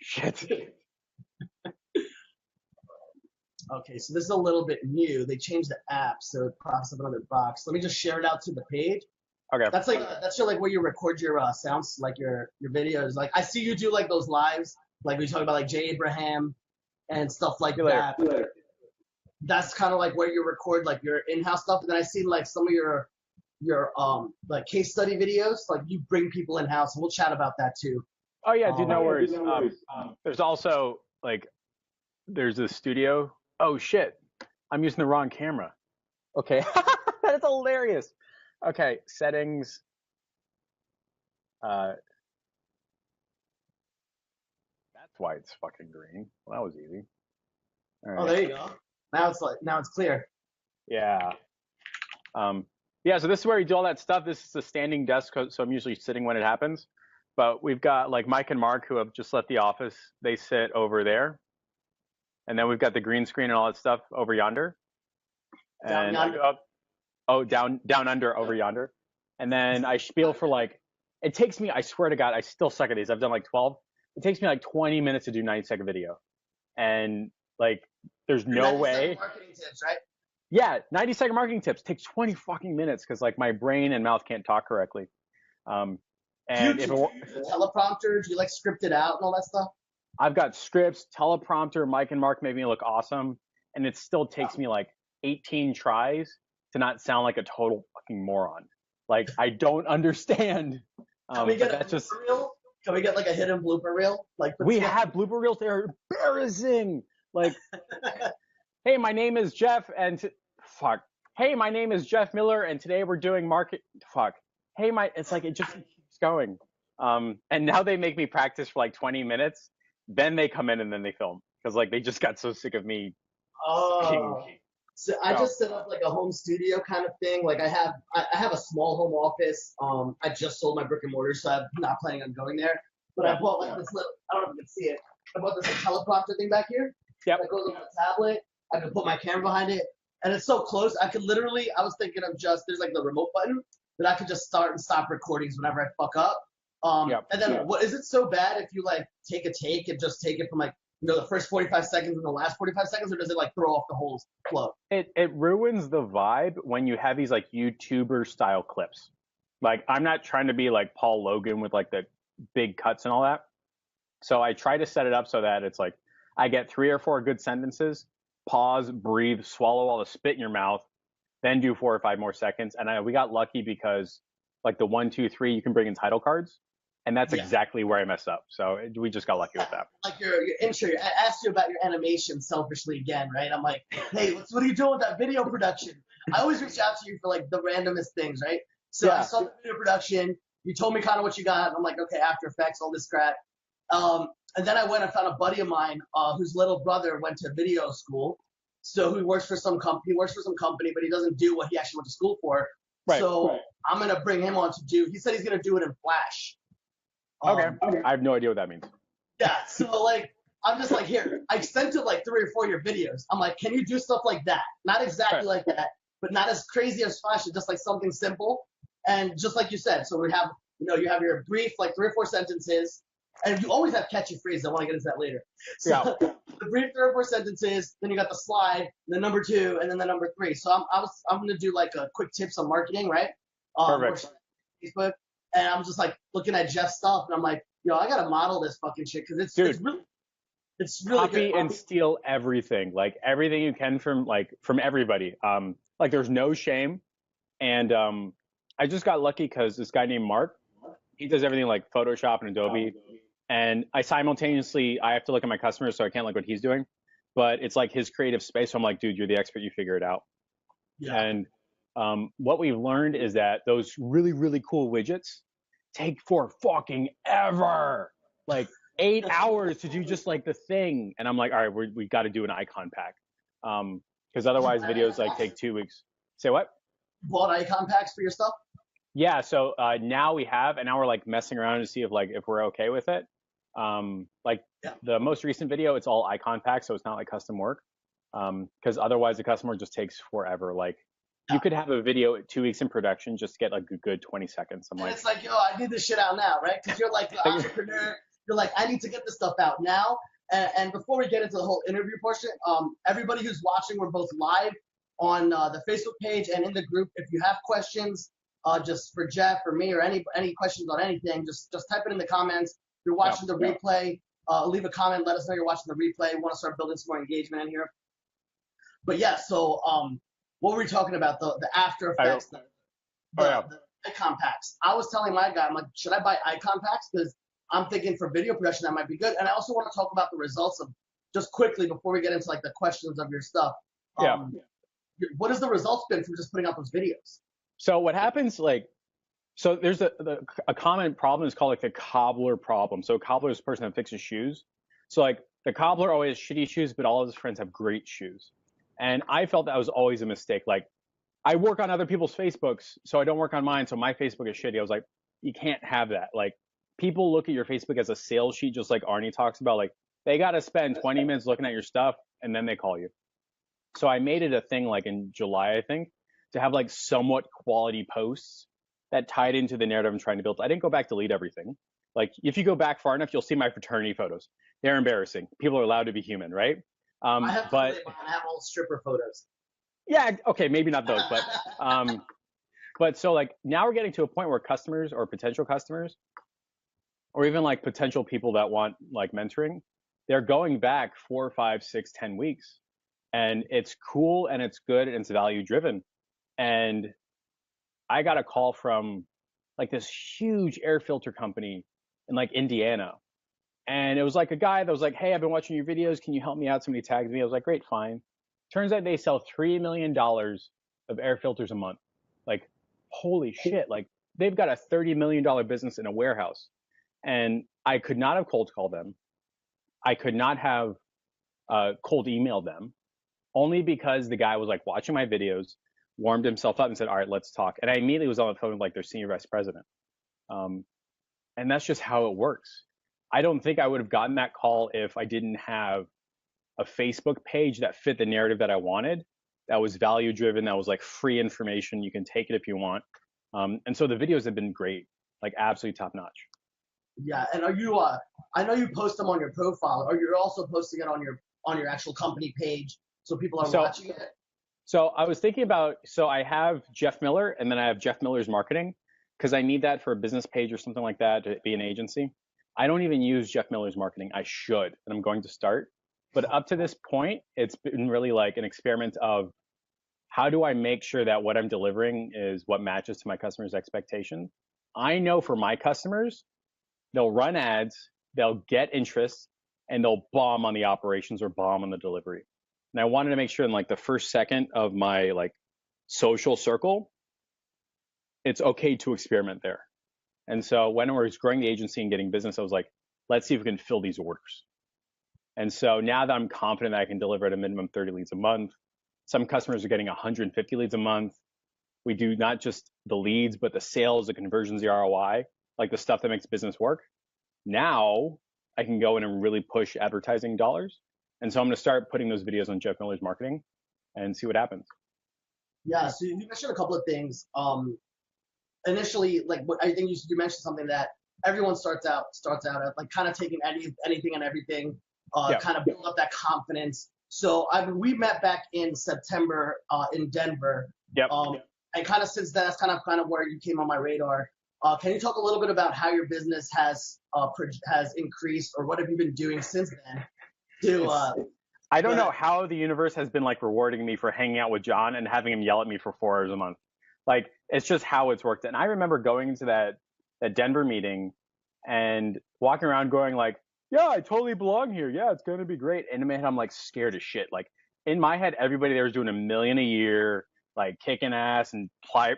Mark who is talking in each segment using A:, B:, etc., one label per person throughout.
A: Shit.
B: Okay, so this is a little bit new. They changed the app, so it pops up another box. Let me just share it out to the page.
A: Okay.
B: That's your like where you record your sounds, like your videos. Like I see you do like those lives, like we talk about like Jay Abraham and stuff like that. That's kind of like where you record like your in-house stuff. And then I see like some of your like case study videos, like you bring people in-house, and we'll chat about that too.
A: Oh yeah, dude, no worries. There's also like there's a studio. Oh shit, I'm using the wrong camera. Okay, that's hilarious. Okay, settings. That's why it's fucking green. Well, that was easy.
B: All right. Oh, there you go. Now it's clear.
A: Yeah. Yeah. So this is where you do all that stuff. This is a standing desk, so I'm usually sitting when it happens. But we've got like Mike and Mark who have just left the office. They sit over there, and then we've got the green screen and all that stuff over yonder. And down under over yonder. And then I spiel for like, it takes me, I swear to God, I still suck at these. I've done like 12. It takes me like 20 minutes to do 90-second video. And like, there's no way.
B: Marketing tips, right?
A: Yeah, 90-second marketing tips takes 20 fucking minutes because like my brain and mouth can't talk correctly. And
B: do you use a teleprompter? Do you like script it out and all that stuff?
A: I've got scripts, teleprompter. Mike and Mark make me look awesome. And it still takes me like 18 tries to not sound like a total fucking moron. Like I don't understand.
B: Can we get a blooper reel? Can we get like a hidden blooper reel? Like
A: we have blooper reels. They're embarrassing. Like, hey, my name is Jeff, and Hey, my name is Jeff Miller, and today we're doing Hey, it's like it just keeps going. And now they make me practice for like 20 minutes. Then they come in and then they film because like they just got so sick of me.
B: Oh. So I just set up like a home studio kind of thing. Like I have a small home office. I just sold my brick and mortar, so I'm not planning on going there. But I bought like this little, I don't know if you can see it. I bought this like, teleprompter thing back here.
A: Yep.
B: That goes on a tablet. I can put my camera behind it. And it's so close. I could literally, I was thinking of there's like the remote button that I could just start and stop recordings whenever I fuck up. And then what is it so bad if you like take a take and just take it from like, the first 45 seconds and the last 45 seconds, or does it like throw off the whole flow?
A: It ruins the vibe when you have these like YouTuber style clips. Like I'm not trying to be like Paul Logan with like the big cuts and all that. So I try to set it up so that it's like I get 3 or 4 good sentences, pause, breathe, swallow all the spit in your mouth, then do 4 or 5 more seconds. And we got lucky because like the 1, 2, 3, you can bring in title cards. And that's exactly where I messed up. So we just got lucky with that.
B: Like your intro, I asked you about your animation selfishly again, right? I'm like, hey, what are you doing with that video production? I always reach out to you for like the randomest things, right? So I saw the video production. You told me kind of what you got. And I'm like, okay, After Effects, all this crap. And then I went and found a buddy of mine whose little brother went to video school. So he works for some company. But he doesn't do what he actually went to school for.
A: Right.
B: So I'm going to bring him on to do. He said he's going to do it in Flash.
A: Okay. I have no idea what that means.
B: Yeah, so like I'm just like, here, I sent it like 3 or 4 of your videos. I'm like, can you do stuff like that? Not exactly like that, but not as crazy as Flash, just like something simple. And just like you said, so we have, you have your brief, like 3 or 4 sentences, and you always have catchy phrases. I want to get into that later. So the brief 3 or 4 sentences, then you got the slide, the number 2, and then the number 3. So I'm going to do like a quick tips on marketing, right?
A: Perfect.
B: Facebook. And I'm just like looking at Jeff's stuff, and I'm like, I gotta model this fucking shit because it's really
A: copy
B: good.
A: And steal everything, like everything you can from everybody. Like there's no shame. And I just got lucky because this guy named Mark, he does everything like Photoshop and Adobe, and I have to look at my customers, so I can't look what he's doing. But it's like his creative space. So I'm like, dude, you're the expert. You figure it out. Yeah. And what we've learned is that those really, really cool widgets take for fucking ever. Like 8 hours to do just like the thing. And I'm like, all right, we got to do an icon pack. Because otherwise videos like take 2 weeks. Say what?
B: Bought icon packs for your stuff?
A: Yeah. So now we have, and now we're like messing around to see if we're okay with it. The most recent video, it's all icon packs. So it's not like custom work. Because otherwise the customer just takes forever. Like, you could have a video 2 weeks in production, just get like a good 20 seconds.
B: It's like, I need this shit out now, right? Because you're like the entrepreneur, You're like, I need to get this stuff out now. And before we get into the whole interview portion, everybody who's watching, we're both live on the Facebook page and in the group. If you have questions, just for Jeff or me or any questions on anything, just type it in the comments. If you're watching the replay, leave a comment. Let us know you're watching the replay. We want to start building some more engagement in here. But yeah, so what were we talking about? The After Effects, the icon packs. I was telling my guy, I'm like, should I buy icon packs? Because I'm thinking for video production that might be good. And I also want to talk about the results of, just quickly before we get into like the questions of your stuff. What has the results been from just putting out those videos?
A: So what happens, like, so there's a common problem is called like the cobbler problem. So a cobbler is a person that fixes shoes. So like the cobbler always has shitty shoes, but all of his friends have great shoes. And I felt that was always a mistake. Like, I work on other people's Facebooks, so I don't work on mine. So my Facebook is shitty. I was like, you can't have that. Like, people look at your Facebook as a sales sheet, just like Arnie talks about. Like, they got to spend 20 minutes looking at your stuff and then they call you. So I made it a thing like in July, I think, to have like somewhat quality posts that tied into the narrative I'm trying to build. I didn't go back to delete everything. Like, if you go back far enough, you'll see my fraternity photos. They're embarrassing. People are allowed to be human, right?
B: I have all stripper photos.
A: Yeah, okay, maybe not those, but so like now we're getting to a point where customers or potential customers, or even like potential people that want like mentoring, they're going back 4, 5, 6, 10 weeks, and it's cool and it's good and it's value driven. And I got a call from like this huge air filter company in like Indiana. And it was like a guy that was like, hey, I've been watching your videos. Can you help me out? Somebody tagged me. I was like, great, fine. Turns out they sell $3 million of air filters a month. Like, holy shit. Like, they've got a $30 million business in a warehouse. And I could not have cold called them. I could not have cold emailed them, only because the guy was like watching my videos, warmed himself up and said, all right, let's talk. And I immediately was on the phone with like their senior vice president. And that's just how it works. I don't think I would have gotten that call if I didn't have a Facebook page that fit the narrative that I wanted, that was value driven, that was like free information. You can take it if you want. And so the videos have been great, like absolutely top notch.
B: Yeah, and are you? I know you post them on your profile. Or you're also posting it on your actual company page, so people are watching it.
A: So I was thinking about. So I have Jeff Miller, and then I have Jeff Miller's marketing, because I need that for a business page or something like that to be an agency. I don't even use Jeff Miller's marketing. I should, and I'm going to start. But up to this point, it's been really like an experiment of how do I make sure that what I'm delivering is what matches to my customers' expectations. I know for my customers, they'll run ads, they'll get interest, and they'll bomb on the operations or bomb on the delivery. And I wanted to make sure in like the first second of my like social circle, it's okay to experiment there. And so when I was growing the agency and getting business, I was like, let's see if we can fill these orders. And so now that I'm confident that I can deliver at a minimum 30 leads a month, some customers are getting 150 leads a month. We do not just the leads, but the sales, the conversions, the ROI, like the stuff that makes business work. Now I can go in and really push advertising dollars. And so I'm going to start putting those videos on Jeff Miller's marketing and see what happens.
B: Yeah, so you mentioned a couple of things. Initially, like I think you mentioned something that everyone starts out at like kind of taking anything and everything, kind of build up that confidence. So we met back in September in Denver.
A: Yep.
B: And kind of since then, that's kind of where you came on my radar. Can you talk a little bit about how your business has increased, or what have you been doing since then?
A: I don't know how the universe has been like rewarding me for hanging out with John and having him yell at me for 4 hours a month. Like, it's just how it's worked. And I remember going into that Denver meeting and walking around going like, yeah, I totally belong here. Yeah, it's going to be great. And in my head, I'm like scared as shit. Like, in my head, everybody there was doing $1 million a year, like kicking ass and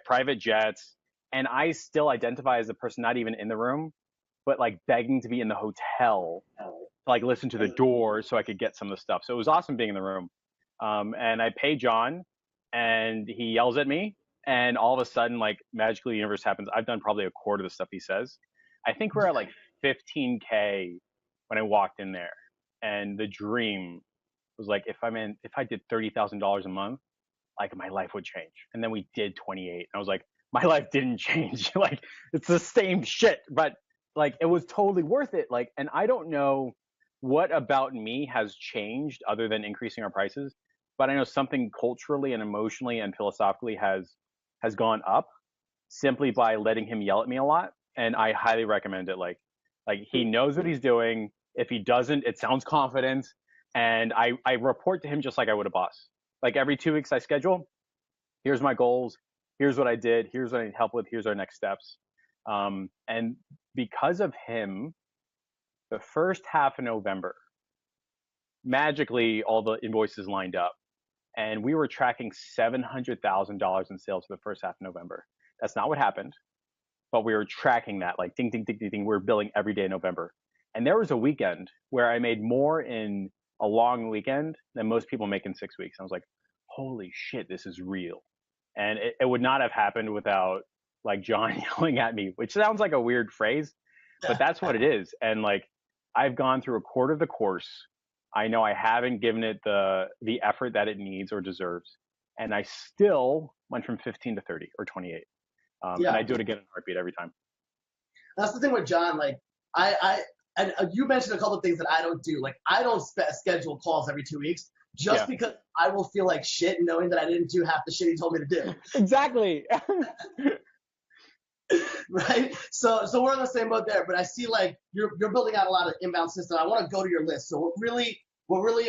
A: private jets. And I still identify as the person not even in the room, but like begging to be in the hotel, to like listen to the door so I could get some of the stuff. So it was awesome being in the room. And I pay John and he yells at me. And all of a sudden, like, magically the universe happens. I've done probably a quarter of the stuff he says. I think we're at like 15K when I walked in there. And the dream was like, if I did $30,000 a month, like my life would change. And then we did 28. And I was like, my life didn't change. Like, it's the same shit. But like it was totally worth it. Like, and I don't know what about me has changed other than increasing our prices, but I know something culturally and emotionally and philosophically has gone up simply by letting him yell at me a lot. And I highly recommend it. Like he knows what he's doing. If he doesn't, it sounds confident. And I report to him just like I would a boss. Like every 2 weeks I schedule, here's my goals, here's what I did, here's what I need help with, here's our next steps. And because of him, the first half of November, magically all the invoices lined up, and we were tracking $700,000 in sales for the first half of November. That's not what happened, but we were tracking that, like ding, ding, ding, ding, ding. We were billing every day in November. And there was a weekend where I made more in a long weekend than most people make in 6 weeks. I was like, holy shit, this is real. And it would not have happened without like John yelling at me, which sounds like a weird phrase, but that's what it is. And like I've gone through a quarter of the course. I know I haven't given it the effort that it needs or deserves, and I still went from 15 to 30 or 28. And I do it again in a heartbeat every time.
B: That's the thing with John. Like and you mentioned a couple of things that I don't do. Like I don't schedule calls every 2 weeks just because I will feel like shit knowing that I didn't do half the shit he told me to do.
A: Exactly.
B: Right. So we're on the same boat there. But I see like you're building out a lot of inbound system. I want to go to your list. So what really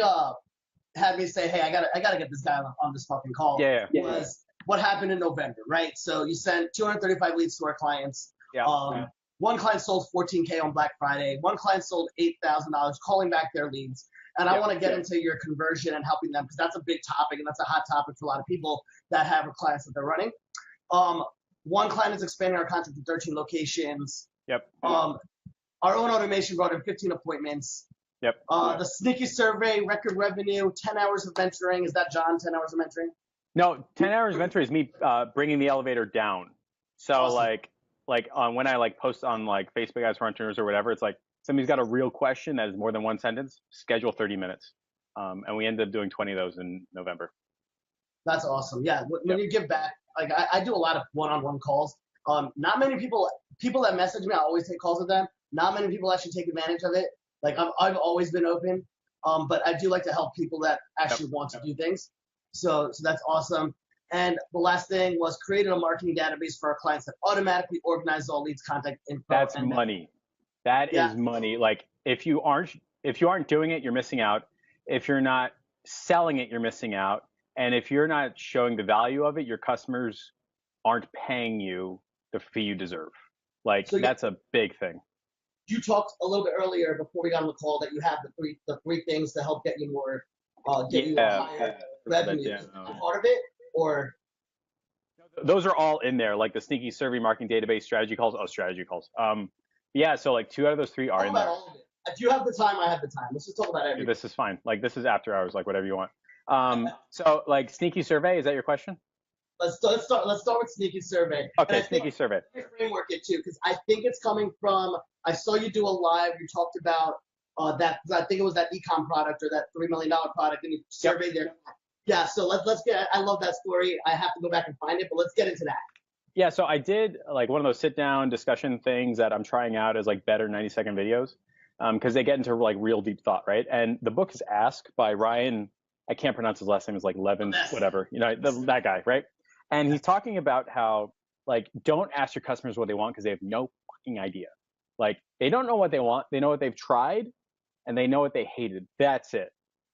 B: had me say, hey, I gotta get this guy on this fucking call. Was what happened in November, right? So you sent 235 leads to our clients. One client sold 14K on Black Friday. One client sold $8,000, calling back their leads. And I want to get into your conversion and helping them because that's a big topic and that's a hot topic for a lot of people that have clients that they're running. One client is expanding our content to 13 locations. Our own automation brought in 15 appointments. The sneaky survey, record revenue, 10 hours of mentoring. Is that John, 10 hours of mentoring?
A: No, 10 hours of mentoring is me bringing the elevator down. So awesome. like when I like post on like Facebook Guys for Entrepreneurs or whatever, it's like somebody's got a real question that is more than one sentence, schedule 30 minutes. And we ended up doing 20 of those in November.
B: That's awesome. Yeah. When you give back, like I do a lot of one-on-one calls. Not many people that message me, I always take calls with them. Not many people actually take advantage of it. Like I've always been open. But I do like to help people that actually want to do things. So that's awesome. And the last thing was creating a marketing database for our clients that automatically organizes all leads, contact info.
A: That's money. That is money. Like if you aren't doing it, you're missing out. If you're not selling it, you're missing out. And if you're not showing the value of it, your customers aren't paying you the fee you deserve. Like that's a big thing.
B: You talked a little bit earlier before we got on the call that you have the three things to help get you more, you a higher revenue. Is part of it, or
A: those are all in there, like the sneaky survey, marketing database, strategy calls. Yeah, so like 2 out of those 3 are in there.
B: All of it. If you have the time, I have the time. Let's just talk about everything.
A: This is fine. Like this is after hours, like whatever you want. So like sneaky survey, is that your question?
B: Let's start with sneaky survey.
A: Okay, sneaky survey.
B: Framework it too, because I think it's coming from. I saw you do a live. You talked about that. I think it was that ecom product or that $3 million product, and you surveyed there. Yeah. So let's get. I love that story. I have to go back and find it, but let's get into that.
A: Yeah. So I did like one of those sit down discussion things that I'm trying out as like better 90-second videos, because they get into like real deep thought, right? And the book is Ask by Ryan. I can't pronounce his last name. It's like Levin, whatever. You know, that guy, right? And he's talking about how like don't ask your customers what they want because they have no fucking idea. Like they don't know what they want. They know what they've tried and they know what they hated. That's it.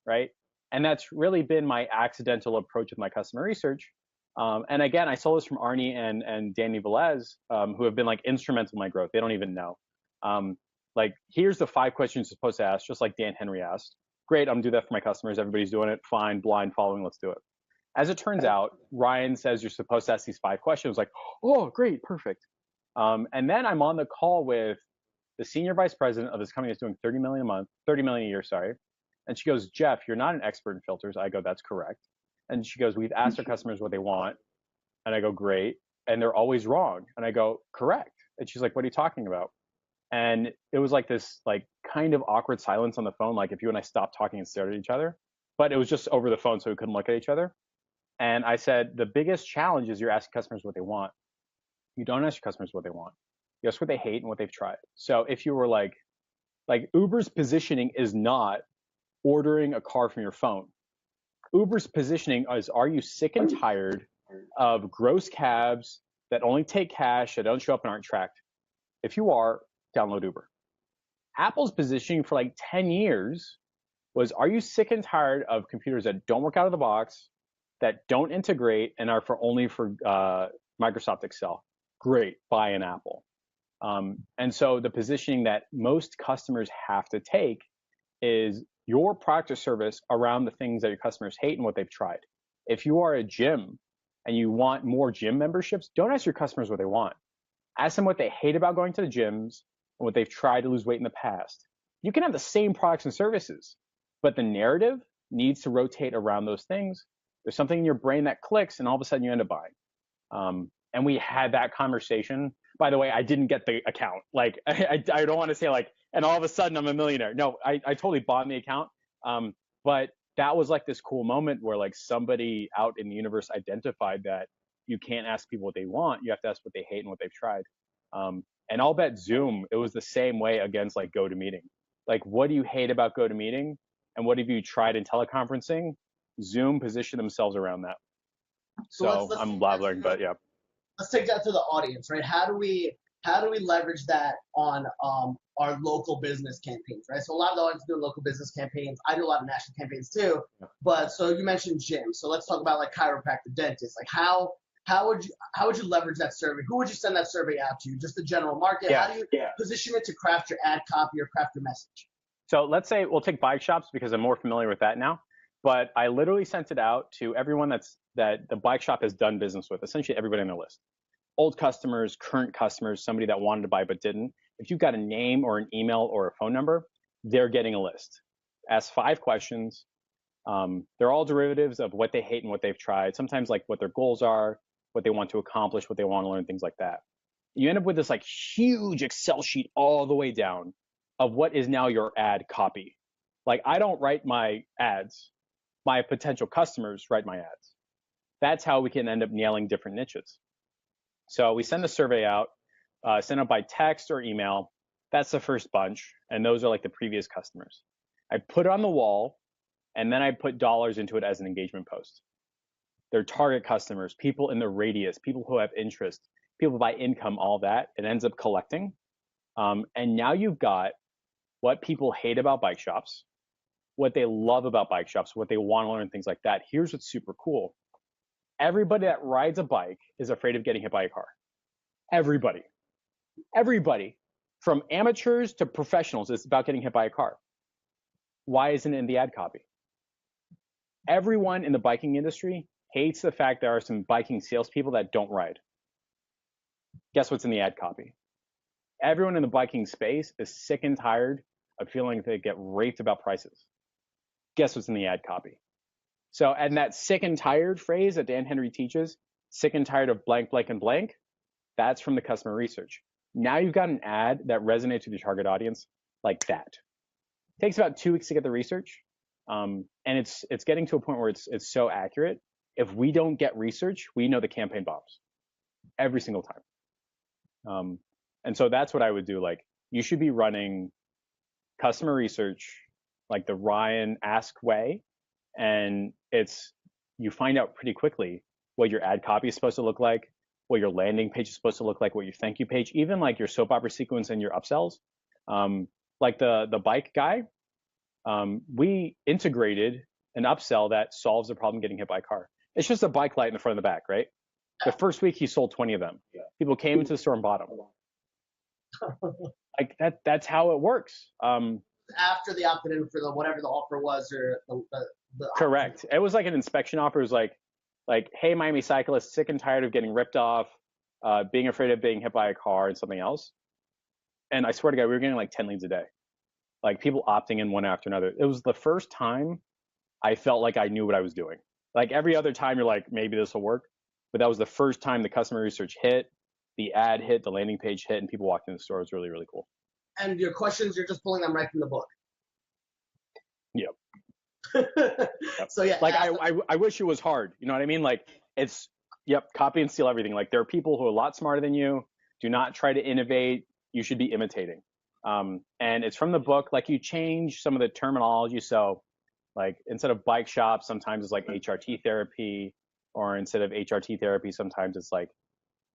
A: Right. And that's really been my accidental approach with my customer research. And again, I stole this from Arnie and Danny Velez, who have been like instrumental in my growth. They don't even know. Like here's the 5 questions you're supposed to ask, just like Dan Henry asked. Great. I'm gonna do that for my customers. Everybody's doing it. Fine. Blind following. Let's do it. As it turns out, Ryan says you're supposed to ask these 5 questions. Like, oh, great. Perfect. And then I'm on the call with the senior vice president of this company that's doing 30 million a year, sorry. And she goes, Jeff, you're not an expert in filters. I go, that's correct. And she goes, we've asked our customers what they want. And I go, great. And they're always wrong. And I go, correct. And she's like, what are you talking about? And it was like this like kind of awkward silence on the phone, like if you and I stopped talking and stared at each other. But it was just over the phone, so we couldn't look at each other. And I said, the biggest challenge is you're asking customers what they want. You don't ask your customers what they want. Guess what they hate and what they've tried. So if you were like Uber's positioning is not ordering a car from your phone. Uber's positioning is, are you sick and tired of gross cabs that only take cash, that don't show up and aren't tracked? If you are, download Uber. Apple's positioning for like 10 years was, are you sick and tired of computers that don't work out of the box, that don't integrate, and are only for Microsoft Excel? Great, buy an Apple. And so the positioning that most customers have to take is your product or service around the things that your customers hate and what they've tried. If you are a gym and you want more gym memberships, don't ask your customers what they want. Ask them what they hate about going to the gyms and what they've tried to lose weight in the past. You can have the same products and services, but the narrative needs to rotate around those things. There's something in your brain that clicks, and all of a sudden you end up buying. And we had that conversation. By the way, I didn't get the account. Like, I don't want to say like, and all of a sudden I'm a millionaire. No, I totally bought the account. But that was like this cool moment where like somebody out in the universe identified that you can't ask people what they want. You have to ask what they hate and what they've tried. And I'll bet Zoom, it was the same way against like GoToMeeting. Like, what do you hate about GoToMeeting? And what have you tried in teleconferencing? Zoom positioned themselves around that. So let's I'm blabbering, but yeah.
B: Let's take that to the audience, right? How do we leverage that on our local business campaigns, right? So a lot of the audience do local business campaigns. I do a lot of national campaigns too. Yeah. But so you mentioned gyms. So let's talk about like chiropractor, dentists. Like how would you leverage that survey? Who would you send that survey out to? Just the general market? Yeah. How do you position it to craft your ad copy or craft your message?
A: So let's say we'll take bike shops because I'm more familiar with that now. But I literally sent it out to everyone that the bike shop has done business with, essentially everybody on their list. Old customers, current customers, somebody that wanted to buy but didn't. If you've got a name or an email or a phone number, they're getting a list. Ask 5 questions. They're all derivatives of what they hate and what they've tried. Sometimes like what their goals are, what they want to accomplish, what they want to learn, things like that. You end up with this like huge Excel sheet all the way down of what is now your ad copy. Like, I don't write my ads. My potential customers write my ads. That's how we can end up nailing different niches. So we send the survey out, send it by text or email. That's the first bunch, and those are like the previous customers. I put it on the wall, and then I put dollars into it as an engagement post. They're target customers, people in the radius, people who have interest, people by income, all that. It ends up collecting. And now you've got what people hate about bike shops, what they love about bike shops, what they want to learn, things like that. Here's what's super cool. Everybody that rides a bike is afraid of getting hit by a car. Everybody. Everybody. From amateurs to professionals is about getting hit by a car. Why isn't it in the ad copy? Everyone in the biking industry hates the fact there are some biking salespeople that don't ride. Guess what's in the ad copy? Everyone in the biking space is sick and tired of feeling they get raped about prices. Guess what's in the ad copy? So, and that sick and tired phrase that Dan Henry teaches, sick and tired of blank, blank, and blank, that's from the customer research. Now you've got an ad that resonates with your target audience like that. It takes about 2 weeks to get the research. And it's getting to a point where it's so accurate. If we don't get research, we know the campaign bombs every single time. And so that's what I would do. Like, you should be running customer research like the Ryan Ask way. And you find out pretty quickly what your ad copy is supposed to look like, what your landing page is supposed to look like, what your thank you page, even like your soap opera sequence and your upsells. Like the bike guy, we integrated an upsell that solves the problem getting hit by a car. It's just a bike light in the front and the back, right? The first week he sold 20 of them. People came into the store and bought them. Like that's how it works.
B: After the opted in for the whatever the offer was, or the
A: correct. It was like an inspection offer. It was like, hey, Miami cyclist, sick and tired of getting ripped off, being afraid of being hit by a car and something else. And I swear to God, we were getting like 10 leads a day. Like people opting in one after another. It was the first time I felt like I knew what I was doing. Like every other time you're like, maybe this will work. But that was the first time the customer research hit, the ad hit, the landing page hit, and people walked in the store. It was really, really cool.
B: And your questions, you're just pulling them right from the book.
A: Yep.
B: So yeah.
A: Like I wish it was hard. You know what I mean? Like copy and steal everything. Like there are people who are a lot smarter than you. Do not try to innovate. You should be imitating. And it's from the book. Like you change some of the terminology. So like instead of bike shop, sometimes it's like HRT therapy, or instead of HRT therapy, sometimes it's like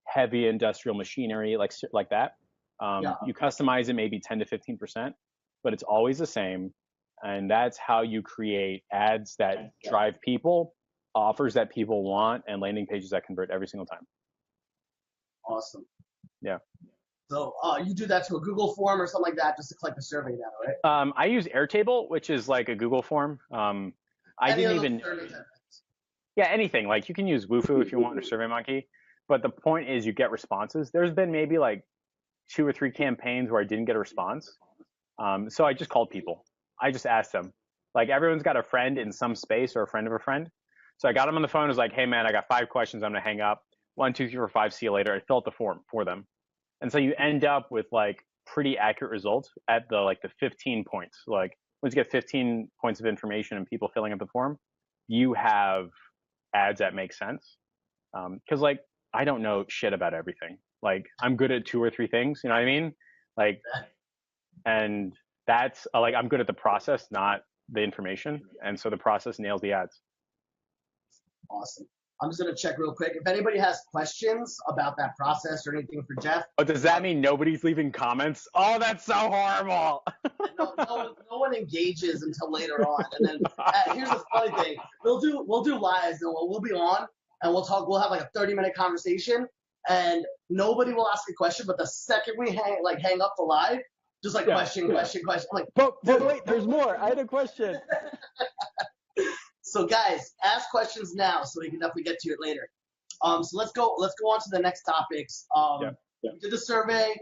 A: heavy industrial machinery, like that.
B: Yeah.
A: You customize it maybe 10 to 15%, but it's always the same. And that's how you create ads that drive people, offers that people want, and landing pages that convert every single time.
B: Awesome.
A: Yeah.
B: So you do that to a Google form or something like that just to collect the survey data, right?
A: I use Airtable, which is like a Google form. I
B: Any
A: didn't
B: of those
A: even,
B: survey type things.
A: yeah, anything. Like you can use Wufoo if you want, or SurveyMonkey. But the point is you get responses. There's been maybe like 2 or 3 campaigns where I didn't get a response. So I just called people. I just asked them. Like everyone's got a friend in some space or a friend of a friend. So I got them on the phone. I was like, hey man, I got 5 questions. I'm gonna hang up. 1, 2, 3, 4, 5. See you later. I filled out the form for them. And so you end up with like pretty accurate results at the 15 points. Like once you get 15 points of information and people filling out the form, you have ads that make sense. Because like I don't know shit about everything. Like I'm good at 2 or 3 things. You know what I mean? Like, and that's like I'm good at the process, not the information. And so the process nails the ads.
B: Awesome. I'm just going to check real quick. If anybody has questions about that process or anything for Jeff.
A: But does that mean nobody's leaving comments? Oh, that's so horrible.
B: No one engages until later on. And then here's the funny thing. We'll do lives and we'll be on and we'll talk. We'll have like a 30-minute conversation and nobody will ask a question. But the second we hang up the live, just like question. I'm like,
A: but wait, there's more. I had a question.
B: So guys, ask questions now so we can definitely get to it later. So let's go on to the next topics. We did the survey.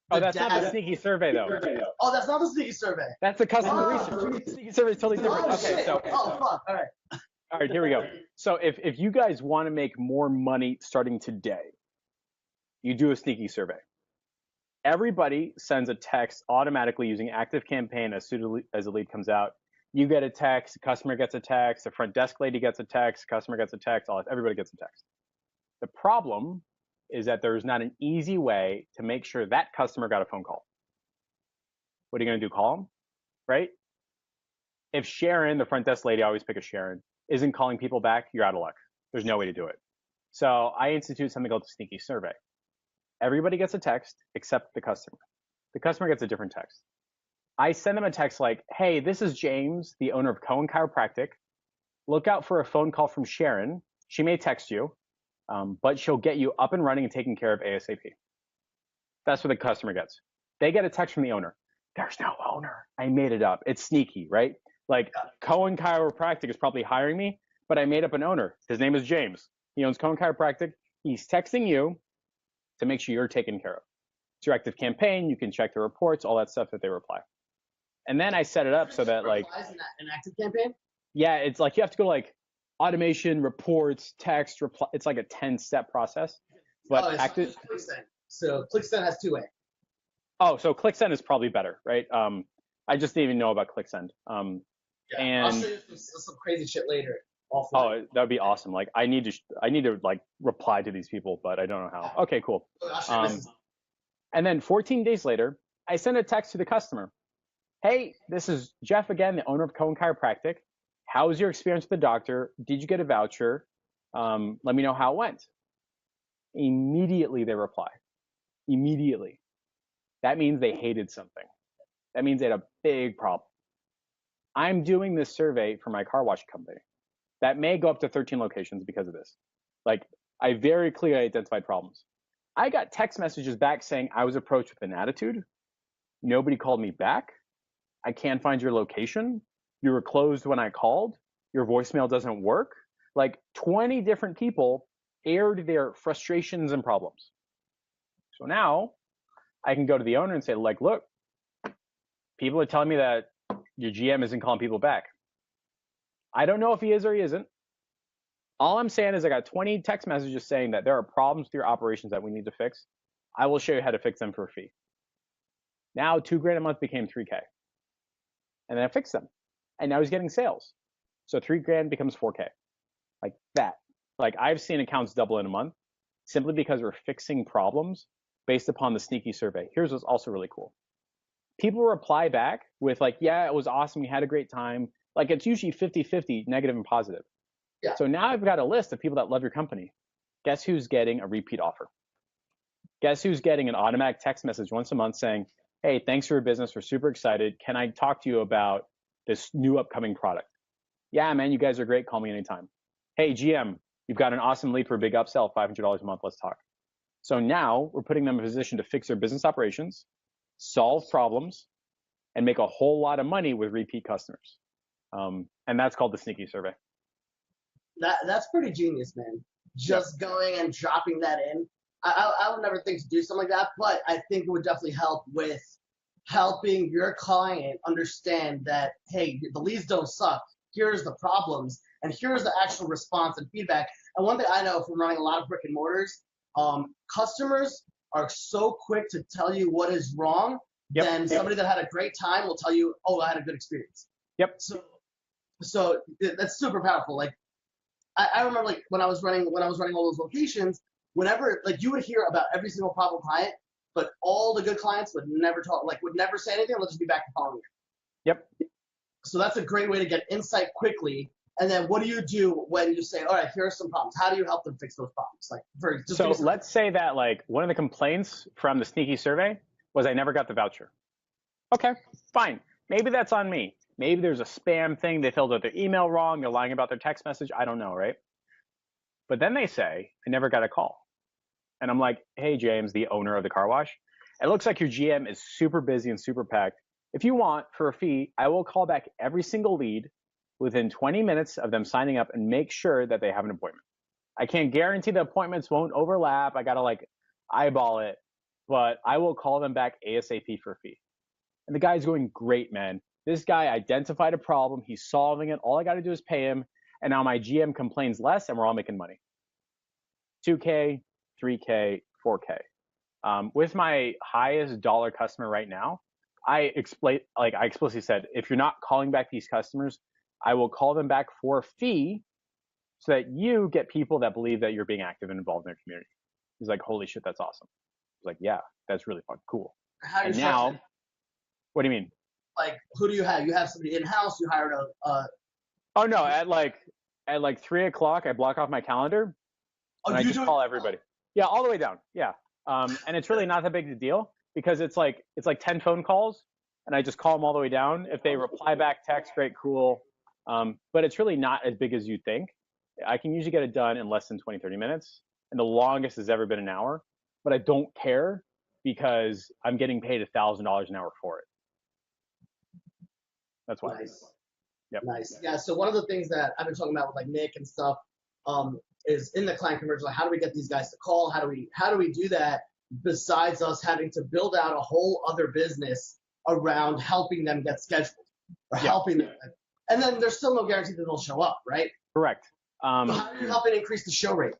A: That's not the sneaky survey though.
B: Oh, that's not the sneaky survey.
A: That's the customer research. The sneaky survey is totally different.
B: Oh,
A: okay,
B: shit.
A: so
B: Fuck. All right.
A: All right, here we go. So if you guys want to make more money starting today, you do a sneaky survey. Everybody sends a text automatically using ActiveCampaign as soon as the lead comes out. You get a text, the customer gets a text, the front desk lady gets a text, customer gets a text, everybody gets a text. The problem is that there's not an easy way to make sure that customer got a phone call. What are you going to do? Call them, right? If Sharon, the front desk lady, I always pick a Sharon, isn't calling people back, you're out of luck. There's no way to do it. So I institute something called the sneaky survey. Everybody gets a text except the customer. The customer gets a different text. I send them a text like, hey, this is James, the owner of Cohen Chiropractic. Look out for a phone call from Sharon. She may text you, but she'll get you up and running and taken care of ASAP. That's what the customer gets. They get a text from the owner. There's no owner. I made it up. It's sneaky, right? Like Cohen Chiropractic is probably hiring me, but I made up an owner. His name is James. He owns Cohen Chiropractic. He's texting you to make sure you're taken care of. It's your ActiveCampaign. You can check the reports, all that stuff that they reply. And then I set it up so that like
B: an ActiveCampaign?
A: Yeah, it's like you have to go like automation, reports, text, reply. It's like a 10-step process. But
B: ClickSend. So ClickSend has 2 ways.
A: Oh, so ClickSend is probably better, right? I just didn't even know about ClickSend.
B: And
A: I'll
B: show you some crazy shit later.
A: Oh, that would be awesome. Like I need to like reply to these people, but I don't know how. Okay, cool. And then 14 days later, I send a text to the customer. Hey, this is Jeff again, the owner of Cohen Chiropractic. How was your experience with the doctor? Did you get a voucher? Let me know how it went. Immediately they reply. Immediately. That means they hated something. That means they had a big problem. I'm doing this survey for my car wash company. That may go up to 13 locations because of this. Like, I very clearly identified problems. I got text messages back saying I was approached with an attitude. Nobody called me back. I can't find your location. You were closed when I called. Your voicemail doesn't work. Like 20 different people aired their frustrations and problems. So now I can go to the owner and say, like, look, people are telling me that your GM isn't calling people back. I don't know if he is or he isn't. All I'm saying is I got 20 text messages saying that there are problems with your operations that we need to fix. I will show you how to fix them for a fee. Now $2,000 a month became $3,000. And then I fixed them. And now he's getting sales. So $3,000 becomes $4,000. Like that. Like I've seen accounts double in a month. simply because we're fixing problems based upon the sneaky survey. Here's what's also really cool. People reply back with like, yeah, it was awesome. We had a great time. Like it's usually 50-50 negative and positive.
B: Yeah.
A: So now I've got a list of people that love your company. Guess who's getting a repeat offer? Guess who's getting an automatic text message once a month saying, hey, thanks for your business. We're super excited. Can I talk to you about this new upcoming product? Yeah, man, you guys are great. Call me anytime. Hey, GM, you've got an awesome lead for a big upsell, $500 a month. Let's talk. So now we're putting them in a position to fix their business operations, solve problems, and make a whole lot of money with repeat customers. And that's called the sneaky survey.
B: That's pretty genius, man. Just going and dropping that in. I would never think to do something like that, but I think it would definitely help with helping your client understand that, hey, the leads don't suck. Here's the problems, and here's the actual response and feedback. And one thing I know from running a lot of brick and mortars, customers are so quick to tell you what is wrong.
A: Yep.
B: Then somebody that had a great time will tell you, oh, I had a good experience.
A: Yep.
B: So that's super powerful. Like I remember like when I was running all those locations, whenever like you would hear about every single problem client, but all the good clients would never talk, like would never say anything. They'll just be back the following year.
A: Yep.
B: So that's a great way to get insight quickly. And then what do you do when you say, all right, here are some problems? How do you help them fix those problems? Like,
A: so let's say that like one of the complaints from the sneaky survey was I never got the voucher. Okay, fine. Maybe that's on me. Maybe there's a spam thing. They filled out their email wrong. They're lying about their text message. I don't know, right? But then they say, I never got a call. And I'm like, hey, James, the owner of the car wash, it looks like your GM is super busy and super packed. If you want, for a fee, I will call back every single lead within 20 minutes of them signing up and make sure that they have an appointment. I can't guarantee the appointments won't overlap. I got to like eyeball it, but I will call them back ASAP for a fee. And the guy's going, great, man. This guy identified a problem. He's solving it. All I got to do is pay him. And now my GM complains less and we're all making money. 2K, 3K, 4K. With my highest dollar customer right now, I explicitly said, if you're not calling back these customers, I will call them back for a fee so that you get people that believe that you're being active and involved in their community. He's like, holy shit, that's awesome. I was like, yeah, that's really fun. Cool. And now, what do you mean?
B: Like, who do you have? You have somebody in-house? You hired a
A: Oh, no. At like 3 o'clock, I block off my calendar and I just call everybody. Yeah, all the way down. Yeah. And it's really not that big a deal because it's like 10 phone calls and I just call them all the way down. If they reply back text, great, cool. But it's really not as big as you think. I can usually get it done in less than 20, 30 minutes. And the longest has ever been an hour. But I don't care because I'm getting paid $1,000 an hour for it. That's why.
B: Nice.
A: Yep.
B: Nice. Yeah. So one of the things that I've been talking about with like Nick and stuff is in the client conversion. Like, how do we get these guys to call? How do we do that besides us having to build out a whole other business around helping them get scheduled or helping them? And then there's still no guarantee that they'll show up, right?
A: Correct.
B: So how do you help it increase the show rate?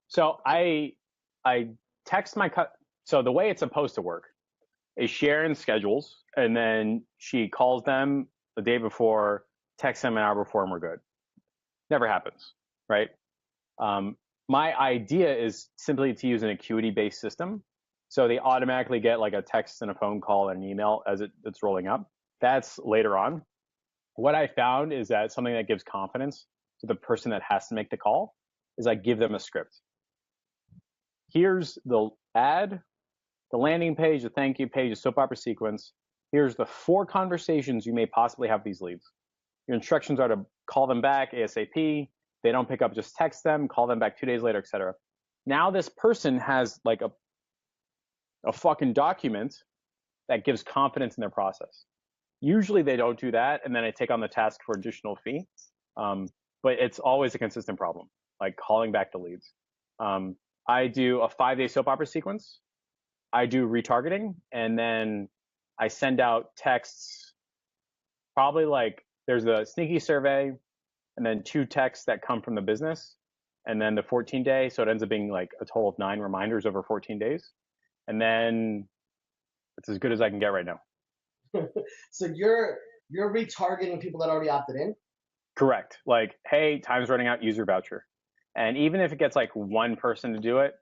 A: So I text so the way it's supposed to work is Sharon schedules and then she calls them the day before, texts them an hour before, and we're good. Never happens, right? My idea is simply to use an acuity-based system. So they automatically get like a text and a phone call and an email as it's rolling up. That's later on. What I found is that something that gives confidence to the person that has to make the call is I give them a script. Here's the ad, the landing page, the thank you page, the soap opera sequence. Here's the 4 conversations you may possibly have with these leads. Your instructions are to call them back ASAP. They don't pick up, just text them, call them back 2 days later, etc. Now this person has like a fucking document that gives confidence in their process. Usually they don't do that, and then I take on the task for additional fee. But it's always a consistent problem, like calling back the leads. I do a 5-day soap opera sequence. I do retargeting, and then I send out texts, probably like there's a sneaky survey, and then 2 texts that come from the business, and then the 14-day. So it ends up being like a total of 9 reminders over 14 days. And then it's as good as I can get right now.
B: So you're retargeting people that already opted in?
A: Correct. Like, hey, time's running out, use your voucher. And even if it gets like one person to do it,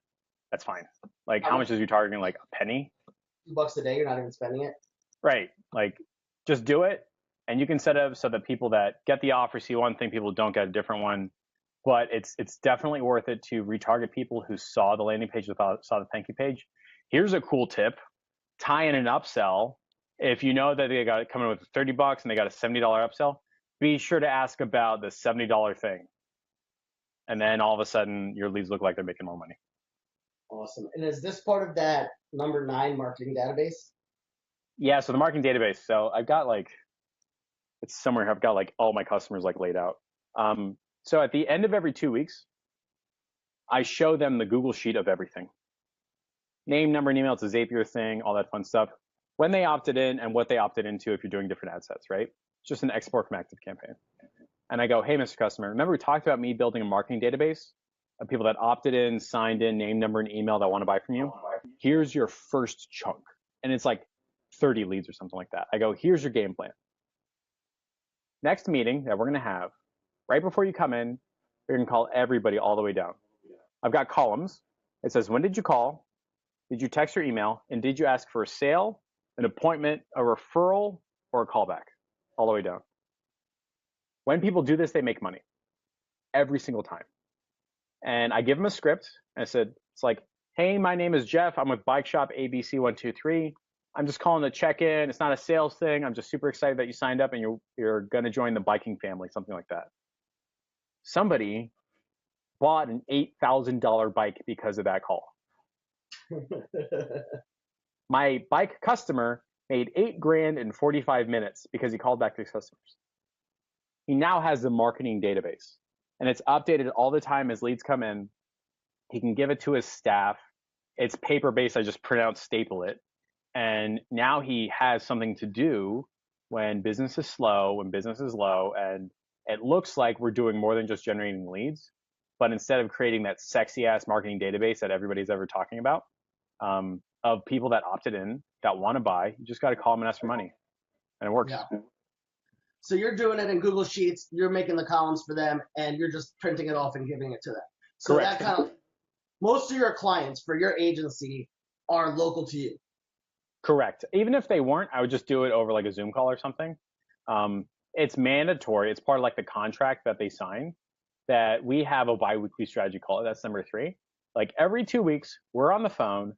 A: That's fine. Like, how much is you targeting? Like a penny?
B: $2 a day, you're not even spending it.
A: Right. Like, just do it. And you can set up so that people that get the offer see one thing, people don't get a different one. But it's definitely worth it to retarget people who saw the landing page, saw the thank you page. Here's a cool tip: tie in an upsell. If you know that they got it coming with $30 and they got a $70 upsell, be sure to ask about the $70 thing. And then all of a sudden, your leads look like they're making more money.
B: Awesome. And is this part of that number 9 marketing database?
A: Yeah. So the marketing database. So I've got like, it's somewhere. I've got like all my customers like laid out. So at the end of every 2 weeks, I show them the Google sheet of everything. Name, number, and email. It's a Zapier thing, all that fun stuff. When they opted in and what they opted into if you're doing different ad sets, right? It's just an export from ActiveCampaign. And I go, hey, Mr. Customer, remember we talked about me building a marketing database of people that opted in, signed in, name, number, and email that want to buy from you? Here's your first chunk. And it's like 30 leads or something like that. I go, here's your game plan. Next meeting that we're going to have, right before you come in, you're going to call everybody all the way down. I've got columns. It says, when did you call? Did you text or email? And did you ask for a sale, an appointment, a referral, or a callback? All the way down. When people do this, they make money every single time. And I give them a script. And I said, it's like, hey, my name is Jeff. I'm with Bike Shop ABC123. I'm just calling to check in. It's not a sales thing. I'm just super excited that you signed up and you're going to join the biking family, something like that. Somebody bought an $8,000 bike because of that call. My bike customer made $8,000 in 45 minutes because he called back to his customers. He now has the marketing database and it's updated all the time as leads come in. He can give it to his staff. It's paper-based. I just print out, staple it. And now he has something to do when business is slow, when business is low, and it looks like we're doing more than just generating leads. But instead of creating that sexy ass marketing database that everybody's ever talking about, of people that opted in, that want to buy, you just got to call them and ask for money. And it works.
B: Yeah. So you're doing it in Google Sheets, you're making the columns for them, and you're just printing it off and giving it to them. So
A: Correct.
B: that kind of, most of your clients for your agency are local to you.
A: Correct. Even if they weren't, I would just do it over like a Zoom call or something. It's mandatory. It's part of like the contract that they sign that we have a biweekly strategy call. That's number 3. Like every 2 weeks, we're on the phone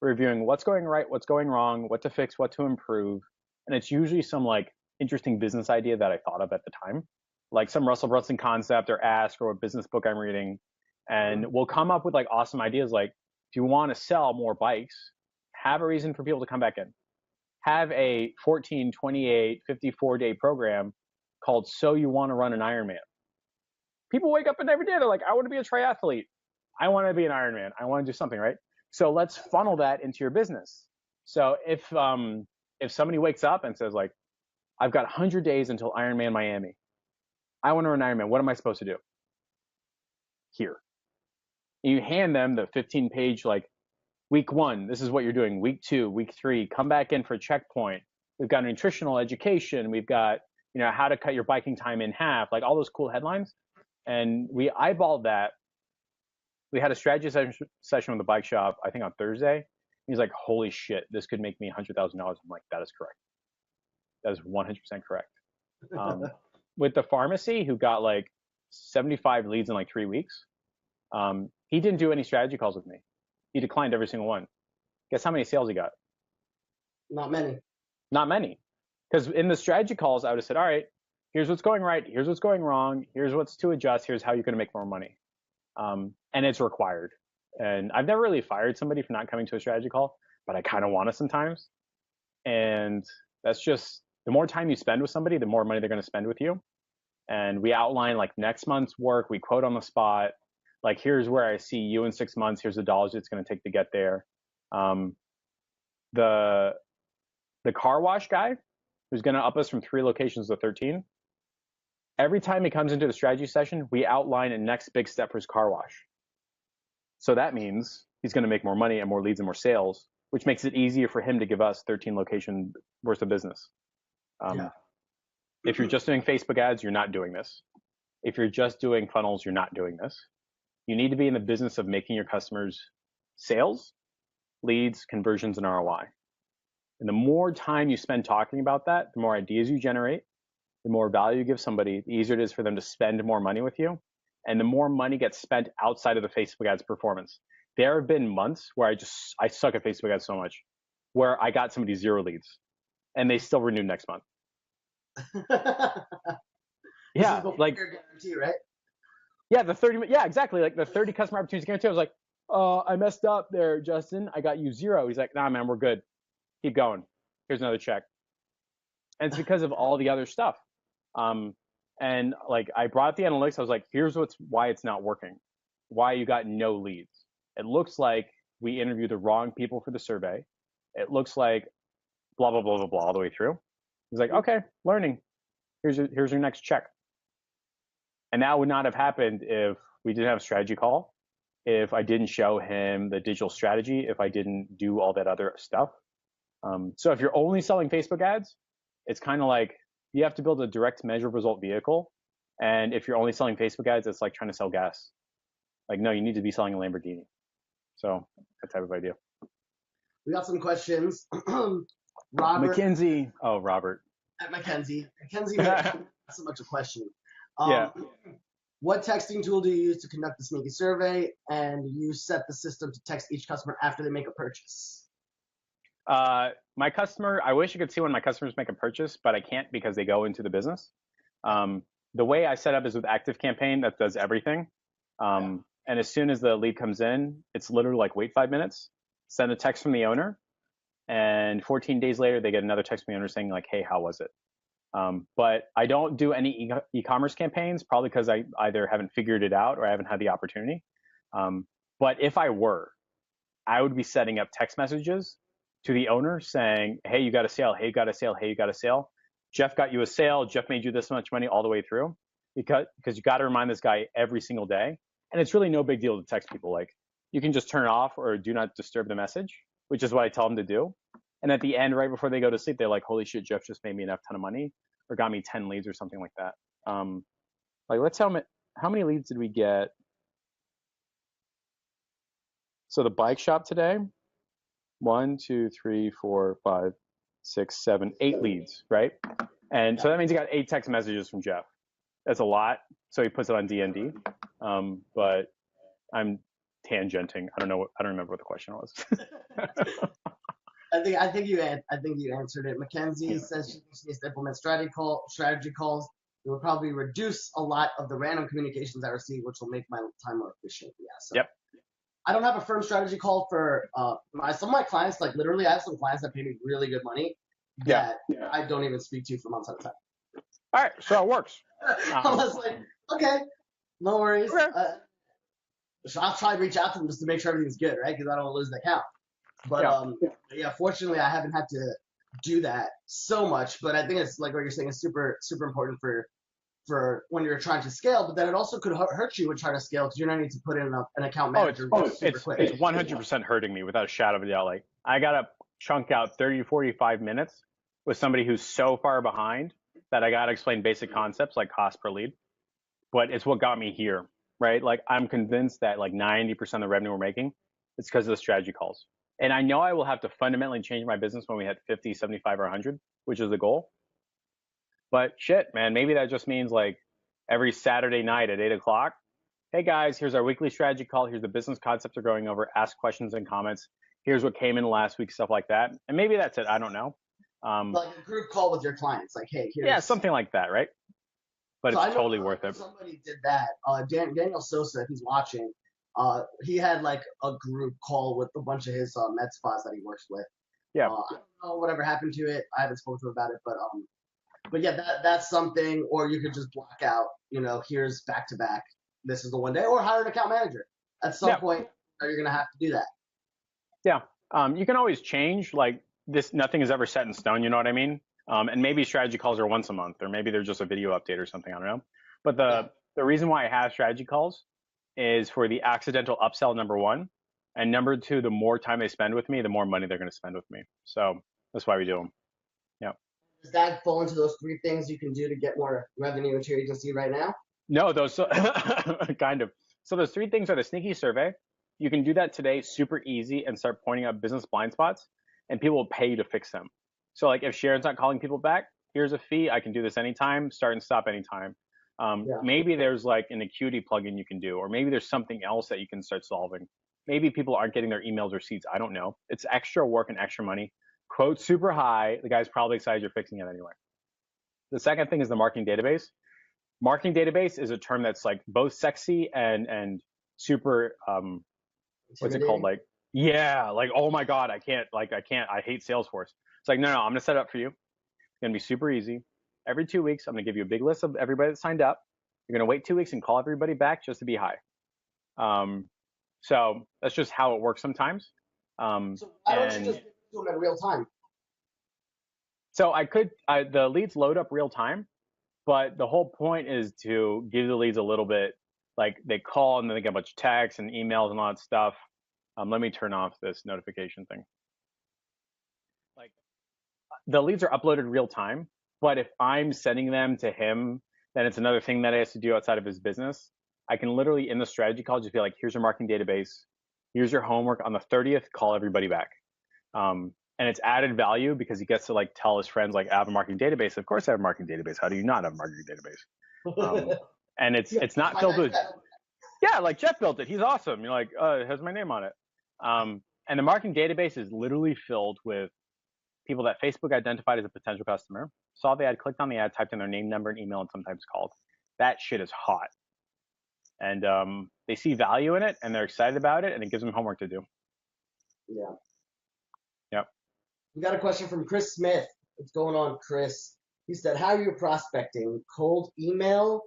A: reviewing what's going right, what's going wrong, what to fix, what to improve. And it's usually some like interesting business idea that I thought of at the time, like some Russell Brunson concept or ask or a business book I'm reading. And we'll come up with like awesome ideas like, do you want to sell more bikes? Have a reason for people to come back in. Have a 14, 28, 54-day program called So You Want to Run an Ironman. People wake up and every day, they're like, I want to be a triathlete. I want to be an Ironman. I want to do something, right? So let's funnel that into your business. So if somebody wakes up and says like, I've got 100 days until Ironman Miami. I want to run Ironman. What am I supposed to do? Here. And you hand them the 15-page like, week 1, this is what you're doing. Week 2, week 3, come back in for a checkpoint. We've got nutritional education. We've got, how to cut your biking time in half, like all those cool headlines. And we eyeballed that. We had a strategy session with the bike shop, I think on Thursday. He's like, holy shit, this could make me $100,000. I'm like, that is correct. That is 100% correct. With the pharmacy who got like 75 leads in like 3 weeks, he didn't do any strategy calls with me. He declined every single one. Guess how many sales he got?
B: Not many.
A: Not many. Because in the strategy calls, I would have said, all right, here's what's going right. Here's what's going wrong. Here's what's to adjust. Here's how you're going to make more money. And it's required. And I've never really fired somebody for not coming to a strategy call, but I kind of want to sometimes. And that's just, the more time you spend with somebody, the more money they're going to spend with you. And we outline like next month's work. We quote on the spot. Like, here's where I see you in 6 months. Here's the dollars it's going to take to get there. The car wash guy who's going to up us from 3 locations to 13. Every time he comes into the strategy session, we outline a next big step for his car wash. So that means he's going to make more money and more leads and more sales, which makes it easier for him to give us 13 location worth of business. If you're just doing Facebook ads, you're not doing this. If you're just doing funnels, you're not doing this. You need to be in the business of making your customers sales, leads, conversions, and ROI. And the more time you spend talking about that, the more ideas you generate, the more value you give somebody, the easier it is for them to spend more money with you. And the more money gets spent outside of the Facebook ads performance. There have been months where I suck at Facebook ads so much, where I got somebody 0 leads and they still renewed next month. Yeah, like
B: guarantee, right?
A: Yeah, exactly. Like the 30 customer opportunities guarantee. I was like, I messed up there, Justin. I got you 0. He's like, nah, man, we're good. Keep going. Here's another check. And it's because of all the other stuff. And like I brought up the analytics. I was like, here's why it's not working. Why you got no leads. It looks like we interviewed the wrong people for the survey. It looks like blah, blah, blah, blah, blah, all the way through. He's like, okay, learning. Here's your next check. And that would not have happened if we didn't have a strategy call, if I didn't show him the digital strategy, if I didn't do all that other stuff. So if you're only selling Facebook ads, it's kind of like you have to build a direct measurable result vehicle. And if you're only selling Facebook ads, it's like trying to sell gas. Like, no, you need to be selling a Lamborghini. So that type of idea.
B: We got some questions. Robert.
A: McKinsey. Oh, Robert.
B: At Mackenzie. Mackenzie, not so much a question.
A: Yeah.
B: What texting tool do you use to conduct the sneaky survey? And you set the system to text each customer after they make a purchase?
A: My customer, I wish you could see when my customers make a purchase, but I can't because they go into the business. The way I set up is with ActiveCampaign that does everything. And as soon as the lead comes in, it's literally like wait 5 minutes, send a text from the owner, and 14 days later they get another text from the owner saying like, hey, how was it? But I don't do any e-commerce campaigns, probably because I either haven't figured it out or I haven't had the opportunity. But if I were, I would be setting up text messages to the owner saying, hey, you got a sale. Hey, you got a sale. Hey, you got a sale. Jeff got you a sale. Jeff made you this much money all the way through, because you got to remind this guy every single day. And it's really no big deal to text people. Like, you can just turn it off or do not disturb the message, which is what I tell them to do. And at the end, right before they go to sleep, they're like, holy shit, Jeff just made me enough ton of money or got me 10 leads or something like that. Like, let's tell them, how many leads did we get? So the bike shop today, 1, 2, 3, 4, 5, 6, 7, 8 leads, right? And so that means you got 8 text messages from Jeff. That's a lot. So he puts it on DND. But I'm tangenting. I don't remember what the question was.
B: I think you answered it. Mackenzie says she needs to implement strategy calls. It will probably reduce a lot of the random communications I receive, which will make my time more efficient. Yeah. So
A: yep.
B: I don't have a firm strategy call for some of my clients. Like literally, I have some clients that pay me really good money that I don't even speak to for months at a time.
A: All right, so it works.
B: I was like, okay, no worries.
A: Okay.
B: So I'll try to reach out to them just to make sure everything's good, right? Because I don't want to lose the account. But fortunately, I haven't had to do that so much. But I think it's like what you're saying is super, super important for when you're trying to scale. But then it also could hurt you when trying to scale because you're not need to put in an account manager.
A: It's 100% hurting me without a shadow of a doubt. Like, I gotta chunk out 30, 45 minutes with somebody who's so far behind that I gotta explain basic concepts like cost per lead. But it's what got me here, right? Like, I'm convinced that like 90% of the revenue we're making is because of the strategy calls. And I know I will have to fundamentally change my business when we hit 50, 75, or 100, which is the goal. But shit, man, maybe that just means like every Saturday night at 8 o'clock, hey guys, here's our weekly strategy call. Here's the business concepts we're going over. Ask questions and comments. Here's what came in last week, stuff like that. And maybe that's it. I don't know.
B: Like a group call with your clients. Like, hey, here's
A: something like that, right? But it's totally worth it.
B: Somebody did that. Daniel Sosa, if he's watching, he had like a group call with a bunch of his med spas that he works with.
A: Yeah.
B: I don't know whatever happened to it. I haven't spoken to him about it, but yeah, that's something. Or you could just block out, here's back to back. This is the one day, or hire an account manager. At some point, you're gonna have to do that.
A: Yeah. You can always change. Like this, nothing is ever set in stone. You know what I mean? And maybe strategy calls are once a month, or maybe they're just a video update or something. I don't know. But the reason why I have strategy calls is for the accidental upsell, number one, and number two, the more time they spend with me, the more money they're going to spend with me. So that's why we do them. Yeah.
B: Does that fall into those 3 things you can do to get more revenue into your agency right now?
A: No, those kind of. So those 3 things are the sneaky survey, You can do that today, super easy, and start pointing out business blind spots, and people will pay you to fix them. So like if Sharon's not calling people back, here's a fee. I can do this anytime, start and stop anytime.
B: Yeah.
A: Maybe there's like an Acuity plugin you can do, or maybe there's something else that you can start solving. Maybe people aren't getting their emails or receipts. I don't know. It's extra work and extra money. Quote super high. The guy's probably excited you're fixing it anyway. The second thing is the marketing database. Marketing database is a term that's like both sexy and super what's it called? Like, yeah, like, oh my God, I hate Salesforce. It's like, no, I'm gonna set it up for you. It's gonna be super easy. Every 2 weeks, I'm gonna give you a big list of everybody that signed up. You're gonna wait 2 weeks and call everybody back just to be high. So that's just how it works sometimes.
B: So why don't you just do them in real time?
A: So the leads load up real time, but the whole point is to give the leads a little bit, like they call and then they get a bunch of texts and emails and all that stuff. Let me turn off this notification thing. Like the leads are uploaded real time, but if I'm sending them to him, then it's another thing that he has to do outside of his business. I can literally in the strategy call just be like, here's your marketing database. Here's your homework. On the 30th, call everybody back. And it's added value because he gets to like tell his friends like, I have a marketing database. Of course I have a marketing database. How do you not have a marketing database? And it's not filled with, yeah, like Jeff built it. He's awesome. You're like, it has my name on it. And the marketing database is literally filled with people that Facebook identified as a potential customer, saw the ad, clicked on the ad, typed in their name, number, and email, and sometimes called. That shit is hot. And they see value in it, and they're excited about it, and it gives them homework to do.
B: Yeah.
A: Yep.
B: We got a question from Chris Smith. What's going on, Chris? He said, how are you prospecting? Cold email, ?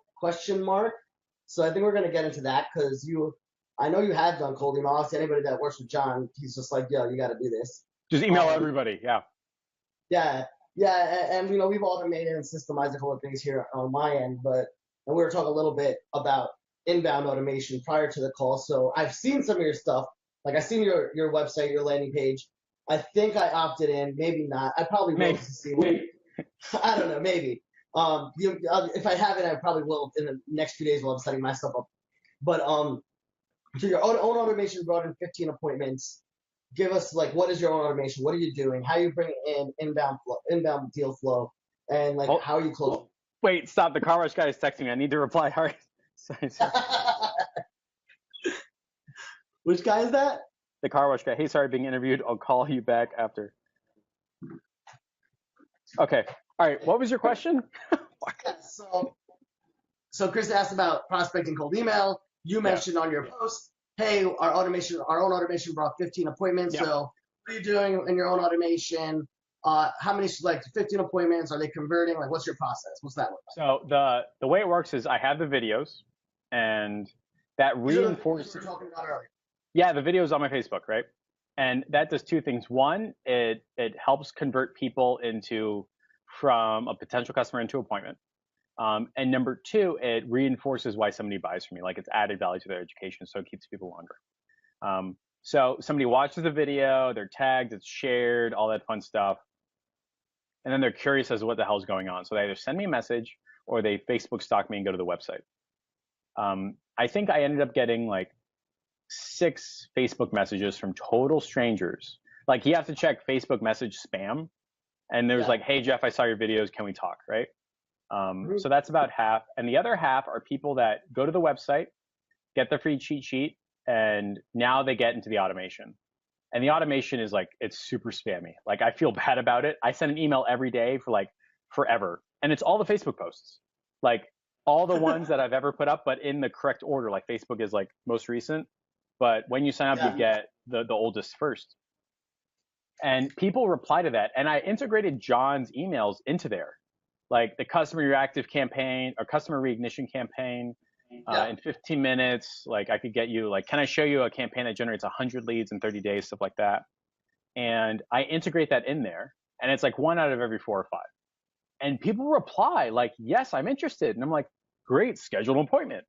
B: So I think we're going to get into that because I know you have done cold email. I'll see anybody that works with John, he's just like, yo, you got to do this.
A: Just email everybody, yeah.
B: Yeah, and you know, we've automated and systemized a couple of things here on my end, and we were talking a little bit about inbound automation prior to the call. So I've seen some of your stuff. Like I've seen your website, your landing page. I think I opted in, maybe not. I probably will to see what. I don't know, maybe. If I haven't, I probably will in the next few days while I'm setting my stuff up. But so your own automation brought in 15 appointments. Give us like, what is your own automation? What are you doing? How are you bringing in inbound deal flow, and like how are you closing?
A: Wait, stop! The car wash guy is texting me. I need to reply. All right.
B: Which guy is that?
A: The car wash guy. Hey, sorry, being interviewed. I'll call you back after. Okay. All right. What was your question?
B: So Chris asked about prospecting cold email. You mentioned on your post, hey, our own automation brought 15 appointments. Yep. So what are you doing in your own automation? How many, like 15 appointments? Are they converting? Like, what's your process? What's that look like?
A: So the way it works is I have the videos, and that reinforces.
B: We were talking about earlier.
A: Yeah, the videos on my Facebook, right? And that does two things. One, it helps convert people from a potential customer into appointment. And number two, it reinforces why somebody buys from me. Like it's added value to their education, so it keeps people longer. So somebody watches the video, they're tagged, it's shared, all that fun stuff. And then they're curious as to what the hell's going on. So they either send me a message or they Facebook stalk me and go to the website. I think I ended up getting like 6 Facebook messages from total strangers. Like you have to check Facebook message spam. And there's like, hey, Jeff, I saw your videos. Can we talk? Right. So that's about half. And the other half are people that go to the website, get the free cheat sheet, and now they get into the automation. And the automation is like, it's super spammy. Like I feel bad about it. I send an email every day for like forever. And it's all the Facebook posts, like all the ones that I've ever put up, but in the correct order. Like Facebook is like most recent. But when you sign up, you get the oldest first. And people reply to that. And I integrated John's emails into there. Like the customer reactive campaign or customer reignition campaign in 15 minutes. Like I could get you like, can I show you a campaign that generates 100 leads in 30 days, stuff like that. And I integrate that in there. And it's like 1 out of every 4 or 5. And people reply like, yes, I'm interested. And I'm like, great, schedule an appointment.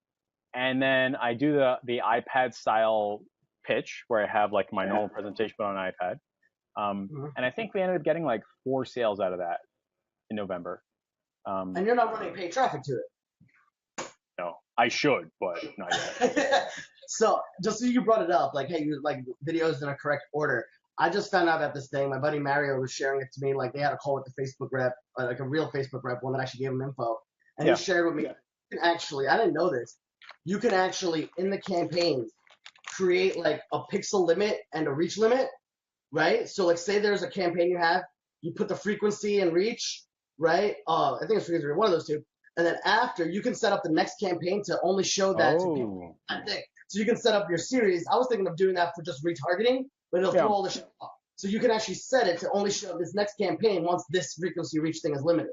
A: And then I do the iPad style pitch where I have like my normal presentation but on an iPad. And I think we ended up getting like 4 sales out of that in November.
B: And you're not running paid traffic to it.
A: No, I should, but not yet.
B: So just so you brought it up, like, hey, you like videos in a correct order. I just found out about this thing. My buddy Mario was sharing it to me. Like they had a call with the Facebook rep, like a real Facebook rep, one that actually gave him info, and he
A: Yeah.
B: shared with me. You can actually, I didn't know this. You can actually in the campaigns create like a pixel limit and a reach limit, right? So like say there's a campaign you have, you put the frequency and reach, right? I think it's frequency, one of those two. And then after you can set up the next campaign to only show that to people.
A: Oh.
B: I think. So you can set up your series. I was thinking of doing that for just retargeting, but it'll
A: Yeah.
B: throw all the shit off. So you can actually set it to only show this next campaign once this frequency reach thing is limited.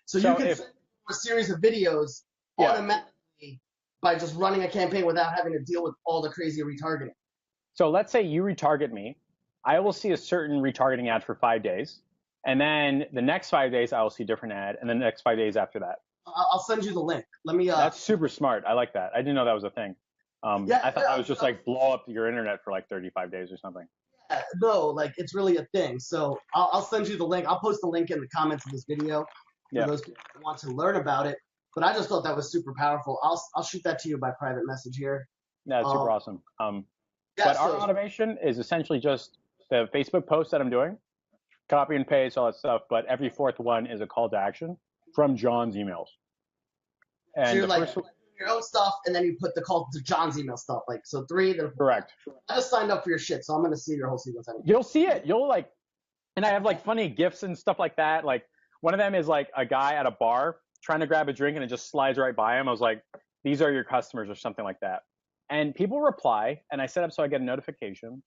B: So you can send a series of videos automatically by just running a campaign without having to deal with all the crazy retargeting.
A: So let's say you retarget me. I will see a certain retargeting ad for 5 days. And then the next 5 days, I will see a different ad. And then the next 5 days after that.
B: I'll send you the link. Let me.
A: That's super smart. I like that. I didn't know that was a thing. I thought I was just like blow up your internet for like 35 days or something.
B: Yeah, no, like it's really a thing. So I'll send you the link. I'll post the link in the comments of this video for those people who want to learn about it. But I just thought that was super powerful. I'll shoot that to you by private message here.
A: Yeah, it's super awesome. But our automation is essentially just the Facebook posts that I'm doing, copy and paste, all that stuff. But every fourth one is a call to action from John's emails. And
B: so you're like your own stuff, and then you put the call to John's email stuff. Like so 3. Then
A: correct.
B: I just signed up for your shit, so I'm gonna see your whole sequence. Anyway.
A: You'll see it. You'll like, and I have like funny gifs and stuff like that. Like one of them is like a guy at a bar trying to grab a drink, and it just slides right by him. I was like, these are your customers or something like that. And people reply, and I set up so I get a notification,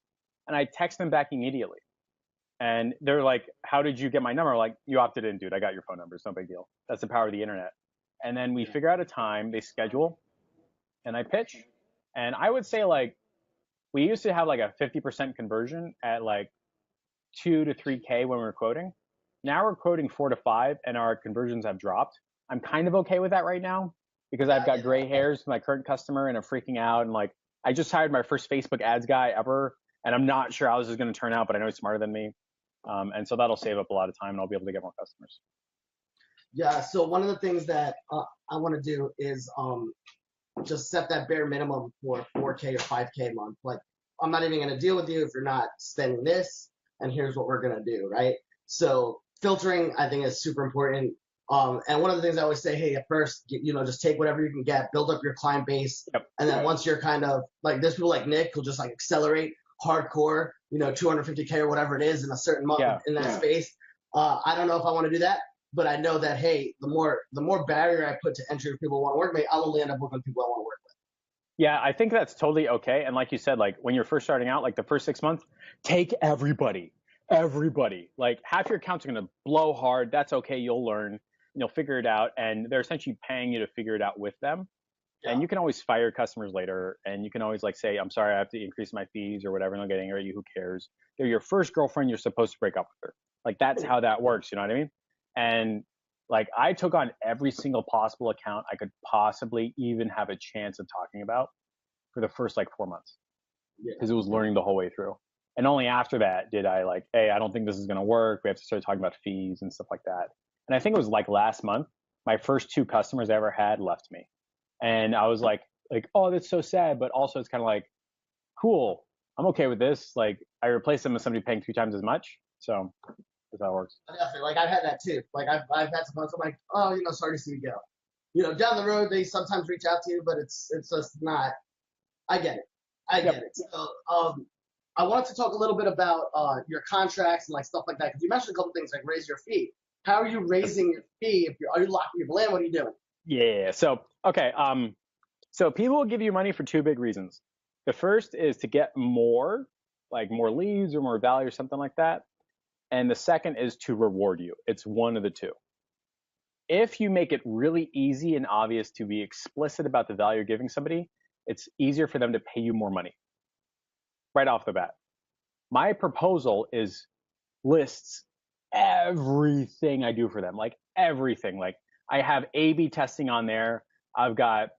A: and I text them back immediately. And they're like, how did you get my number? Like, you opted in, dude. I got your phone number. It's no big deal. That's the power of the internet. And then we figure out a time, they schedule, and I pitch. And I would say like, we used to have like a 50% conversion at like 2 to 3K when we were quoting. Now we're quoting 4 to 5, and our conversions have dropped. I'm kind of okay with that right now because I've got gray hairs with my current customer, and I'm freaking out. And like, I just hired my first Facebook ads guy ever, and I'm not sure how this is going to turn out, but I know he's smarter than me. And so that'll save up a lot of time, and I'll be able to get more customers.
B: Yeah. So one of the things that I want to do is just set that bare minimum for 4K or 5K a month. Like, I'm not even going to deal with you if you're not spending this, and here's what we're going to do, right? So filtering, I think, is super important. And one of the things I always say, hey, at first, just take whatever you can get, build up your client base. And then once you're kind of like, there's people like Nick who'll just like accelerate hardcore, 250K or whatever it is in a certain month in that space. I don't know if I want to do that, but I know that, hey, the more barrier I put to entry of people who want to work with me, I'll only end up working with people I want to work with.
A: Yeah, I think that's totally okay. And like you said, like when you're first starting out, like the first 6 months, take everybody. Like half your accounts are going to blow hard. That's okay. You'll learn. You'll figure it out. And they're essentially paying you to figure it out with them. Yeah. And you can always fire customers later. And you can always like say, I'm sorry, I have to increase my fees or whatever. And they'll get angry at you. Who cares? They're your first girlfriend. You're supposed to break up with her. Like that's how that works. You know what I mean? And like I took on every single possible account I could possibly even have a chance of talking about for the first like 4 months. Because it was learning the whole way through. And only after that did I like, hey, I don't think this is going to work. We have to start talking about fees and stuff like that. And I think it was like last month, my first 2 customers I ever had left me. And I was like, oh, that's so sad. But also it's kind of like, cool, I'm okay with this. Like I replaced them with somebody paying 3 times as much. So that's how it works.
B: Definitely. Like I've had that too. Like I've had some folks, I'm like, oh, sorry to see you go. Down the road, they sometimes reach out to you, but it's just not, I get it. I get it. So, I wanted to talk a little bit about your contracts and like stuff like that because you mentioned a couple things like raise your fee. How are you raising your fee? Are you locking your land? What are you doing?
A: Yeah. So okay. So people will give you money for 2 big reasons. The first is to get more leads or more value or something like that. And the second is to reward you. It's one of the 2. If you make it really easy and obvious to be explicit about the value you're giving somebody, it's easier for them to pay you more money right off the bat. My proposal lists everything I do for them, like everything. Like I have A/B testing on there. I've got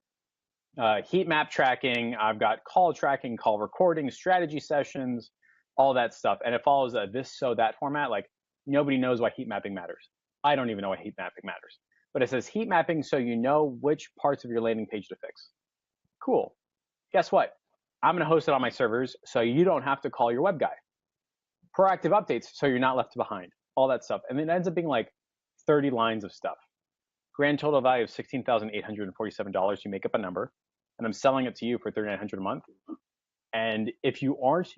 A: heat map tracking. I've got call tracking, call recording, strategy sessions, all that stuff. And it follows a this, so, that format. Like nobody knows why heat mapping matters. I don't even know why heat mapping matters. But it says heat mapping so you know which parts of your landing page to fix. Cool. Guess what? I'm going to host it on my servers so you don't have to call your web guy. Proactive updates so you're not left behind. All that stuff. And it ends up being like 30 lines of stuff. Grand total value of $16,847. You make up a number, and I'm selling it to you for $3,900 a month. And if you aren't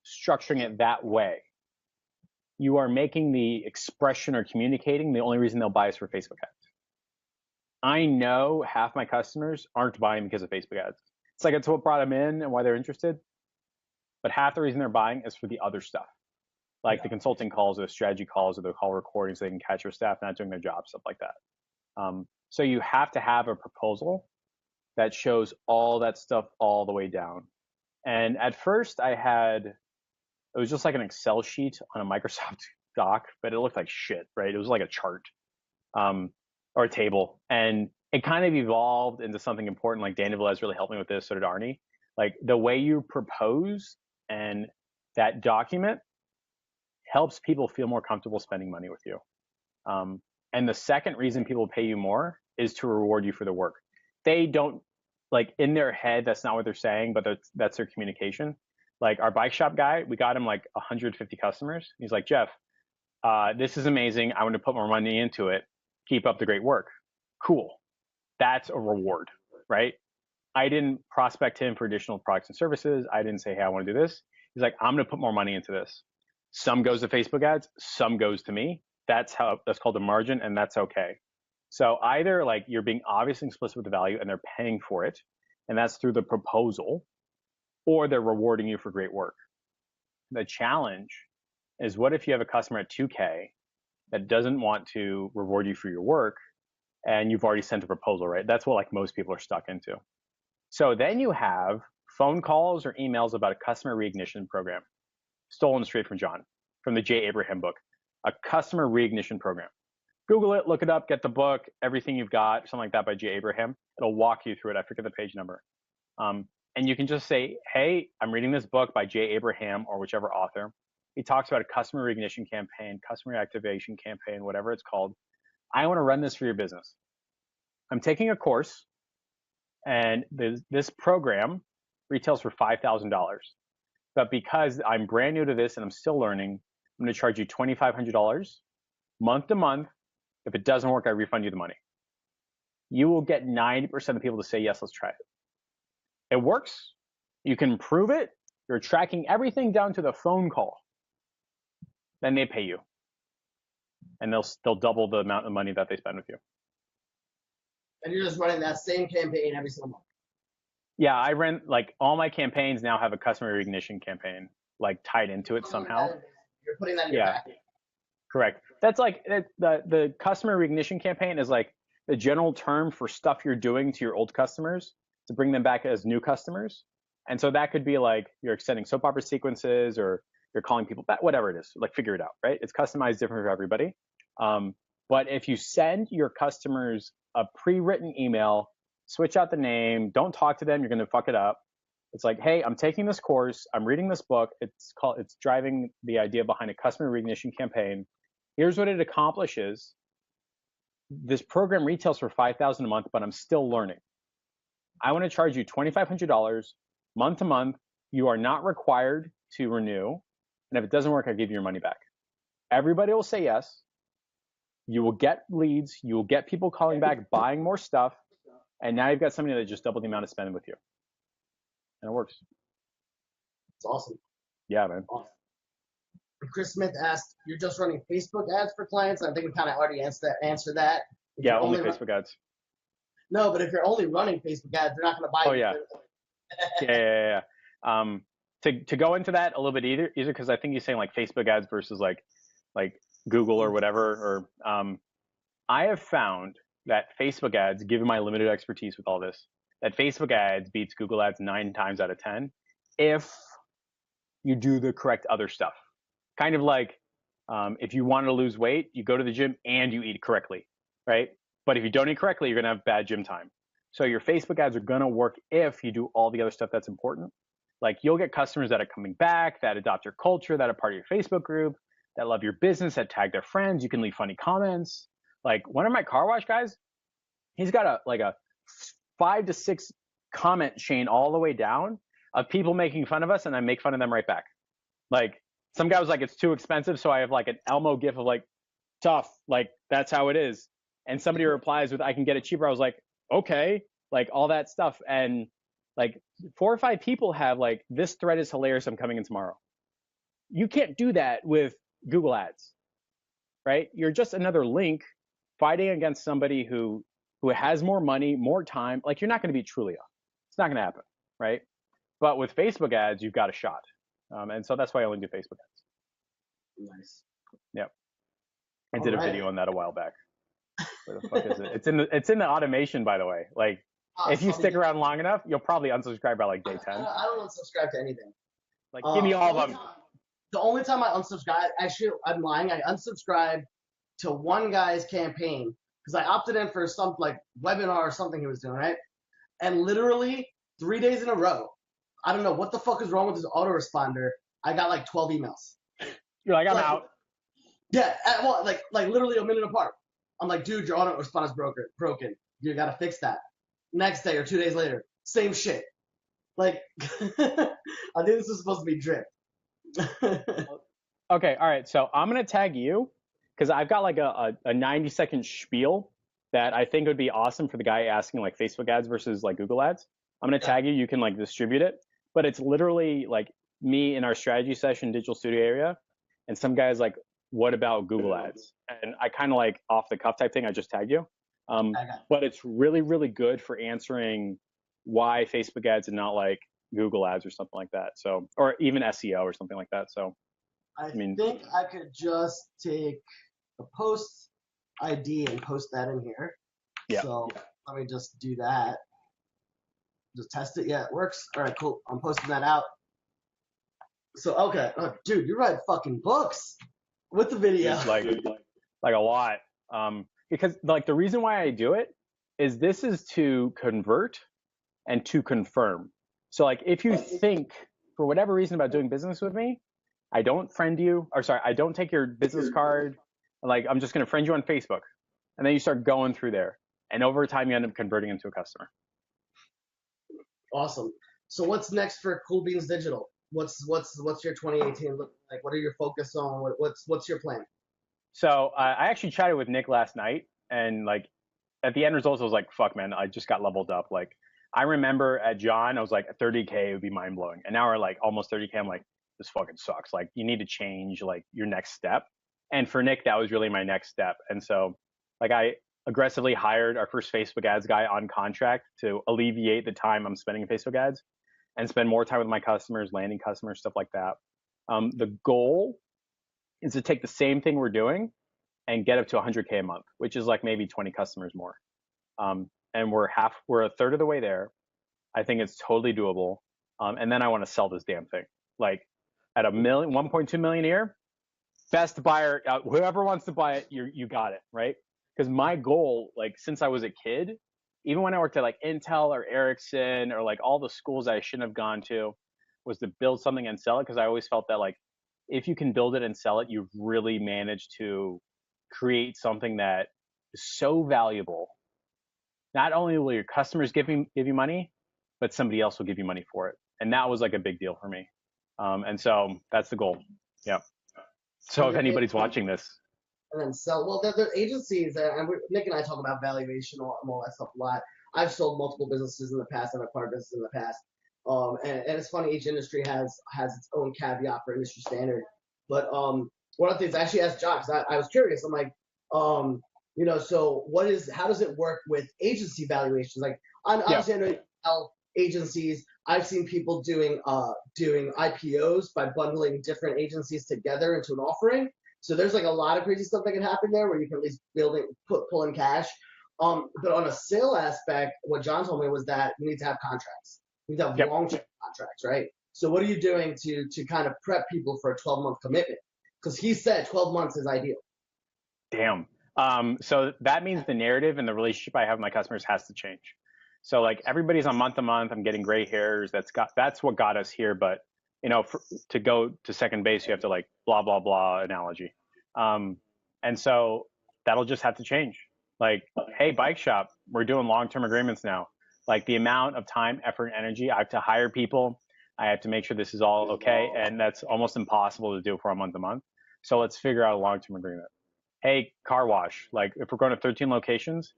A: structuring it that way, you are making the expression or communicating the only reason they'll buy is for Facebook ads. I know half my customers aren't buying because of Facebook ads. It's like it's what brought them in and why they're interested. But half the reason they're buying is for the other stuff, like the consulting calls or the strategy calls or the call recordings so they can catch your staff not doing their job, stuff like that. So you have to have a proposal that shows all that stuff all the way down. And at first it was just like an Excel sheet on a Microsoft doc, but it looked like shit, right? It was like a chart or a table. And it kind of evolved into something important. Like Dan Velez really helped me with this, so did Arnie. Like the way you propose and that document helps people feel more comfortable spending money with you. And the second reason people pay you more is to reward you for the work. They don't, like in their head, that's not what they're saying, but that's their communication. Like our bike shop guy, we got him like 150 customers. He's like, Jeff, this is amazing. I want to put more money into it. Keep up the great work. Cool. That's a reward, right? I didn't prospect him for additional products and services. I didn't say, hey, I want to do this. He's like, I'm going to put more money into this. Some goes to Facebook ads, some goes to me. That's called a margin, and that's okay. So either like you're being obvious and explicit with the value and they're paying for it, and that's through the proposal, or they're rewarding you for great work. The challenge is, what if you have a customer at 2K that doesn't want to reward you for your work and you've already sent a proposal, right? That's what like most people are stuck into. So then you have phone calls or emails about a customer reignition program, stolen straight from John, from the Jay Abraham book, a customer reignition program. Google it, look it up, get the book, Everything You've Got, something like that by Jay Abraham. It'll walk you through it. I forget the page number. And you can just say, hey, I'm reading this book by Jay Abraham or whichever author. He talks about a customer reignition campaign, customer activation campaign, whatever it's called. I want to run this for your business. I'm taking a course, and this program retails for $5,000. But because I'm brand new to this and I'm still learning, I'm going to charge you $2,500 month to month. If it doesn't work, I refund you the money. You will get 90% of people to say, yes, let's try it. It works. You can prove it. You're tracking everything down to the phone call. Then they pay you. And they'll double the amount of money that they spend with you.
B: And you're just running that same campaign every single month.
A: Yeah, I ran, like, all my campaigns now have a customer reignition campaign, like, tied into it somehow.
B: You're putting that in your back.
A: Correct. That's like the customer reignition campaign is like the general term for stuff you're doing to your old customers to bring them back as new customers. And so that could be like you're extending soap opera sequences, or you're calling people back, whatever it is, like figure it out, right? It's customized different for everybody. But if you send your customers a pre-written email, switch out the name, don't talk to them, you're going to fuck it up. It's like, hey, I'm taking this course, I'm reading this book. It's driving the idea behind a customer reignition campaign. Here's what it accomplishes. This program retails for $5,000 a month, but I'm still learning. I want to charge you $2,500 month to month. You are not required to renew. And if it doesn't work, I'll give you your money back. Everybody will say yes. You will get leads. You will get people calling back, buying more stuff. And now you've got somebody that just doubled the amount of spending with you. And it works.
B: It's awesome.
A: Yeah, man.
B: Awesome. Chris Smith asked, you're just running Facebook ads for clients? I think we kind of already answered that.
A: Yeah, only Facebook ads.
B: No, but if you're only running Facebook ads, they're not going to buy.
A: Oh, yeah. Yeah. To go into that a little bit easier, because I think he's saying like Facebook ads versus like Google or whatever. Or I have found that Facebook ads, given my limited expertise with all this, that Facebook ads beats Google ads 9 times out of 10 if you do the correct other stuff. Kind of like if you want to lose weight, you go to the gym and you eat correctly, right? But if you don't eat correctly, you're going to have bad gym time. So your Facebook ads are going to work if you do all the other stuff that's important. Like you'll get customers that are coming back, that adopt your culture, that are part of your Facebook group, that love your business, that tag their friends. You can leave funny comments. Like one of my car wash guys, he's got a 5 to 6 comment chain all the way down of people making fun of us, and I make fun of them right back. Like some guy was like, it's too expensive, so I have like an Elmo gif of like, tough, like that's how it is. And somebody replies with, I can get it cheaper. I was like, okay, like all that stuff. And like 4 or 5 people have like, this thread is hilarious, I'm coming in tomorrow. You can't do that with Google Ads, right? You're just another link fighting against somebody who has more money, more time. Like you're not going to beat Trulia. It's not going to happen, right? But with Facebook ads, you've got a shot. And so that's why I only do Facebook ads.
B: Nice.
A: Yep. I did a video on that a while back. Where the fuck is it? It's in the automation, by the way. Like if you stick around long enough, you'll probably unsubscribe by like day 10.
B: I don't unsubscribe to anything.
A: Like give me all of them.
B: The only time I unsubscribe, actually, I'm lying. I unsubscribed to one guy's campaign because I opted in for some like webinar or something he was doing, right? And literally 3 days in a row, I don't know what the fuck is wrong with his autoresponder. I got like 12 emails.
A: You're like, I'm out.
B: Yeah, well, like literally a minute apart. I'm like, dude, your autoresponder is broken. You gotta fix that. Next day or 2 days later, same shit. Like, I think this is supposed to be drip.
A: Okay, all right. So I'm gonna tag you because I've got like a 90-second spiel that I think would be awesome for the guy asking like Facebook ads versus like Google ads. I'm gonna tag you. You can like distribute it, but it's literally like me in our strategy session, Digital Studio area, and some guys like, what about Google ads? And I kind of like off the cuff type thing. I just tagged you, but it's really really good for answering why Facebook ads and not like Google ads or something like that. So, or even SEO or something like that. So,
B: I think I could just take the post ID and post that in here.
A: Yeah.
B: So let me just do that. Just test it. Yeah, it works. All right, cool. I'm posting that out. So, okay. Oh, dude, you write fucking books with the video.
A: Like a lot. Because like the reason why I do it is this is to convert and to confirm. So like if you think for whatever reason about doing business with me, I don't friend you, or sorry, I don't take your business card. Like I'm just going to friend you on Facebook, and then you start going through there, and over time you end up converting into a customer.
B: Awesome. So what's next for Cool Beans Digital? What's your 2018 look like? What are your focus on? What's your plan?
A: So I actually chatted with Nick last night, and like at the end results, I was like, "Fuck, man, I just got leveled up." Like I remember at John, I was like, 30K would be mind blowing, and now we're like almost 30K. I'm like, this fucking sucks. Like you need to change like your next step. And for Nick, that was really my next step. And so like I aggressively hired our first Facebook ads guy on contract to alleviate the time I'm spending in Facebook ads and spend more time with my customers, landing customers, stuff like that. The goal is to take the same thing we're doing and get up to 100K a month, which is like maybe 20 customers more. And we're a third of the way there. I think it's totally doable. And then I want to sell this damn thing. Like at 1.2 million a year, best buyer, whoever wants to buy it, you got it, right? Because my goal, like since I was a kid, even when I worked at like Intel or Ericsson or like all the schools I shouldn't have gone to, was to build something and sell it. Because I always felt that like if you can build it and sell it, you've really managed to create something that is so valuable. Not only will your customers give you money, but somebody else will give you money for it. And that was like a big deal for me. And so that's the goal. Yeah. So if anybody's watching this.
B: And then sell. Well, there agencies, and Nick and I talk about valuation and all that stuff a lot. I've sold multiple businesses in the past. I've acquired businesses in the past. And it's funny, each industry has its own caveat for industry standard. But one of the things I actually asked John, because I was curious. I'm like, so how does it work with agency valuations? Like, obviously, I know you tell agencies. I've seen people doing IPOs by bundling different agencies together into an offering. So there's like a lot of crazy stuff that can happen there where you can at least pull in cash. But on a sale aspect, what John told me was that you need to have contracts. You need to have long-term contracts, right? So what are you doing to kind of prep people for a 12-month commitment? Because he said 12 months is ideal.
A: Damn. So that means the narrative and the relationship I have with my customers has to change. So like everybody's on month to month. I'm getting gray hairs. That's what got us here. But to go to second base, you have to like blah blah blah analogy. And so that'll just have to change. Like, hey, bike shop, we're doing long-term agreements now. Like the amount of time, effort, and energy I have to hire people. I have to make sure this is all okay. And that's almost impossible to do for a month to month. So let's figure out a long-term agreement. Hey, car wash, like if we're going to 13 locations,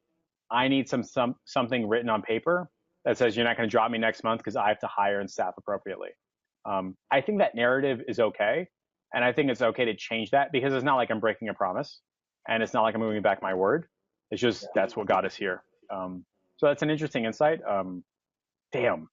A: I need something written on paper that says you're not going to drop me next month because I have to hire and staff appropriately. I think that narrative is okay. And I think it's okay to change that because it's not like I'm breaking a promise and it's not like I'm moving back my word. It's just that's what got us here. So that's an interesting insight. Damn.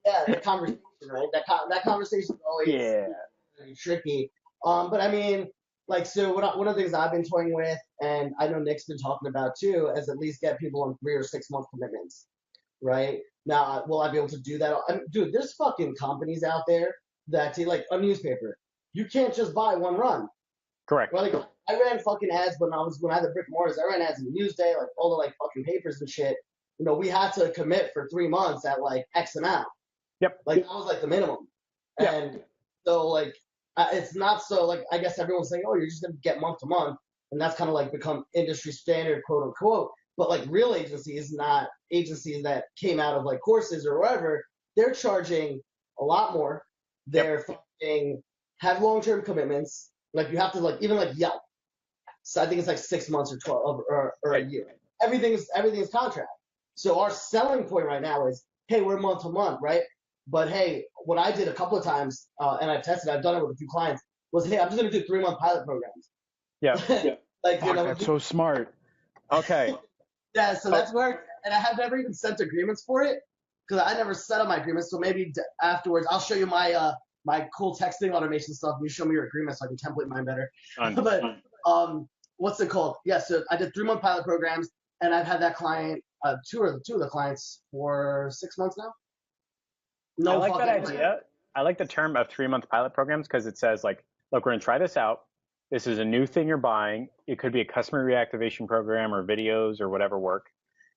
B: Yeah, the conversation, right? That conversation is always really tricky. But I mean, like, so one of the things I've been toying with, and I know Nick's been talking about too, is at least get people on 3 or 6 month commitments, right? Now, will I be able to do that? I mean, dude, there's fucking companies out there that say, like, a newspaper. You can't just buy one run.
A: Correct.
B: Right? Like, I ran fucking ads when I had the brick and mortars. I ran ads in Newsday, like all the like fucking papers and shit. You know, we had to commit for 3 months at like X amount.
A: Yep.
B: Like that was like the minimum.
A: Yep.
B: And so like it's not so like I guess everyone's saying, oh, you're just gonna get month to month, and that's kind of like become industry standard, quote unquote. But like real agencies, not agencies that came out of like courses or whatever, they're charging a lot more. They're fucking have long-term commitments. Like you have to like even like Yelp. So I think it's like 6 months or 12 or a year. Everything's contract. So our selling point right now is, hey, we're month to month, right? But hey, what I did a couple of times, and I've done it with a few clients, was hey, I'm just gonna do 3-month pilot programs.
A: Yeah.
B: Like
A: Fuck, that's so smart. Okay.
B: Yeah, so that's where, and I have never even sent agreements for it because I never set up my agreements. So maybe afterwards, I'll show you my my cool texting automation stuff. And you show me your agreements so I can template mine better. But what's it called? Yeah, so I did 3-month pilot programs, and I've had that client, two of the clients for 6 months now.
A: I like that idea. I like the term of 3-month pilot programs because it says like, look, we're gonna try this out. This is a new thing you're buying. It could be a customer reactivation program or videos or whatever work.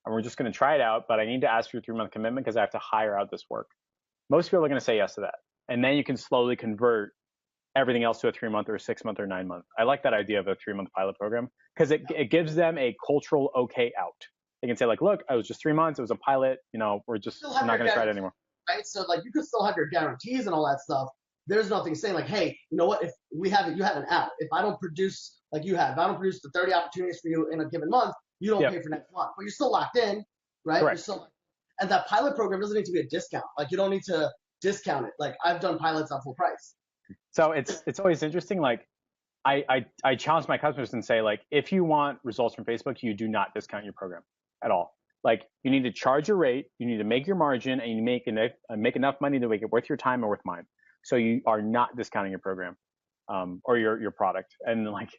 A: And we're just gonna try it out, but I need to ask for a 3-month commitment because I have to hire out this work. Most people are gonna say yes to that. And then you can slowly convert everything else to a 3-month or a 6-month or 9-month. I like that idea of a 3-month pilot program because it gives them a cultural okay out. They can say like, look, I was just 3 months. It was a pilot. You know, we're not going to try it anymore.
B: Right. So like you could still have your guarantees and all that stuff. There's nothing saying like, hey, you know what? If we have it, you have an out. If I don't produce like you have, if I don't produce the 30 opportunities for you in a given month, you don't pay for next month. But you're still locked in, right?
A: Correct.
B: You're still, and that pilot program doesn't need to be a discount. Like you don't need to discount it. Like I've done pilots at full price.
A: So it's always interesting. Like I challenge my customers and say like, if you want results from Facebook, you do not discount your program at all. Like you need to charge your rate, you need to make your margin, and you make enough money to make it worth your time and worth mine. So you are not discounting your program or your product. And like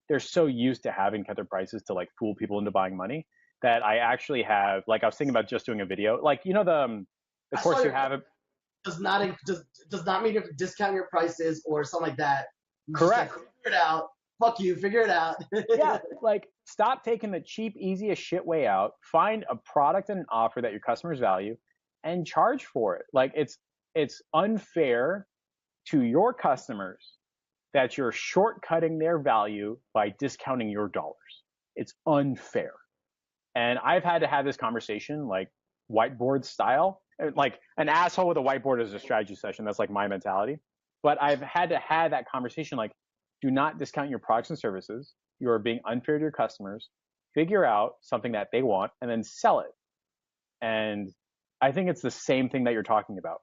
A: they're so used to having cut their prices to like fool people into buying money that I actually have like I was thinking about just doing a video. Like you know the course you have
B: does not mean you have to discount your prices or something like that. You
A: correct.
B: Just, like, figure it out. Fuck you, figure it out.
A: Yeah, like stop taking the cheap, easiest shit way out. Find a product and an offer that your customers value and charge for it. Like it's unfair to your customers that you're shortcutting their value by discounting your dollars. It's unfair. And I've had to have this conversation like whiteboard style. Like an asshole with a whiteboard is a strategy session. That's like my mentality. But I've had to have that conversation like, do not discount your products and services. You are being unfair to your customers. Figure out something that they want and then sell it. And I think it's the same thing that you're talking about.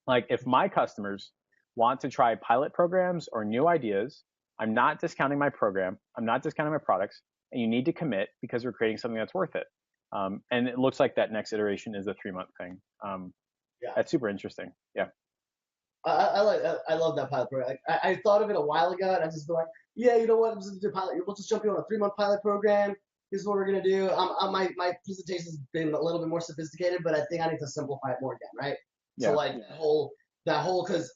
A: Like if my customers want to try pilot programs or new ideas, I'm not discounting my program. I'm not discounting my products. And you need to commit because we're creating something that's worth it. And it looks like that next iteration is a 3-month thing. That's super interesting. Yeah.
B: I love that pilot program. I thought of it a while ago, and I just like, yeah, you know what? I'm just gonna do a pilot. We'll just jump you on a 3-month pilot program. This is what we're gonna do. My presentation's been a little bit more sophisticated, but I think I need to simplify it more again, right? Yeah. So like that whole because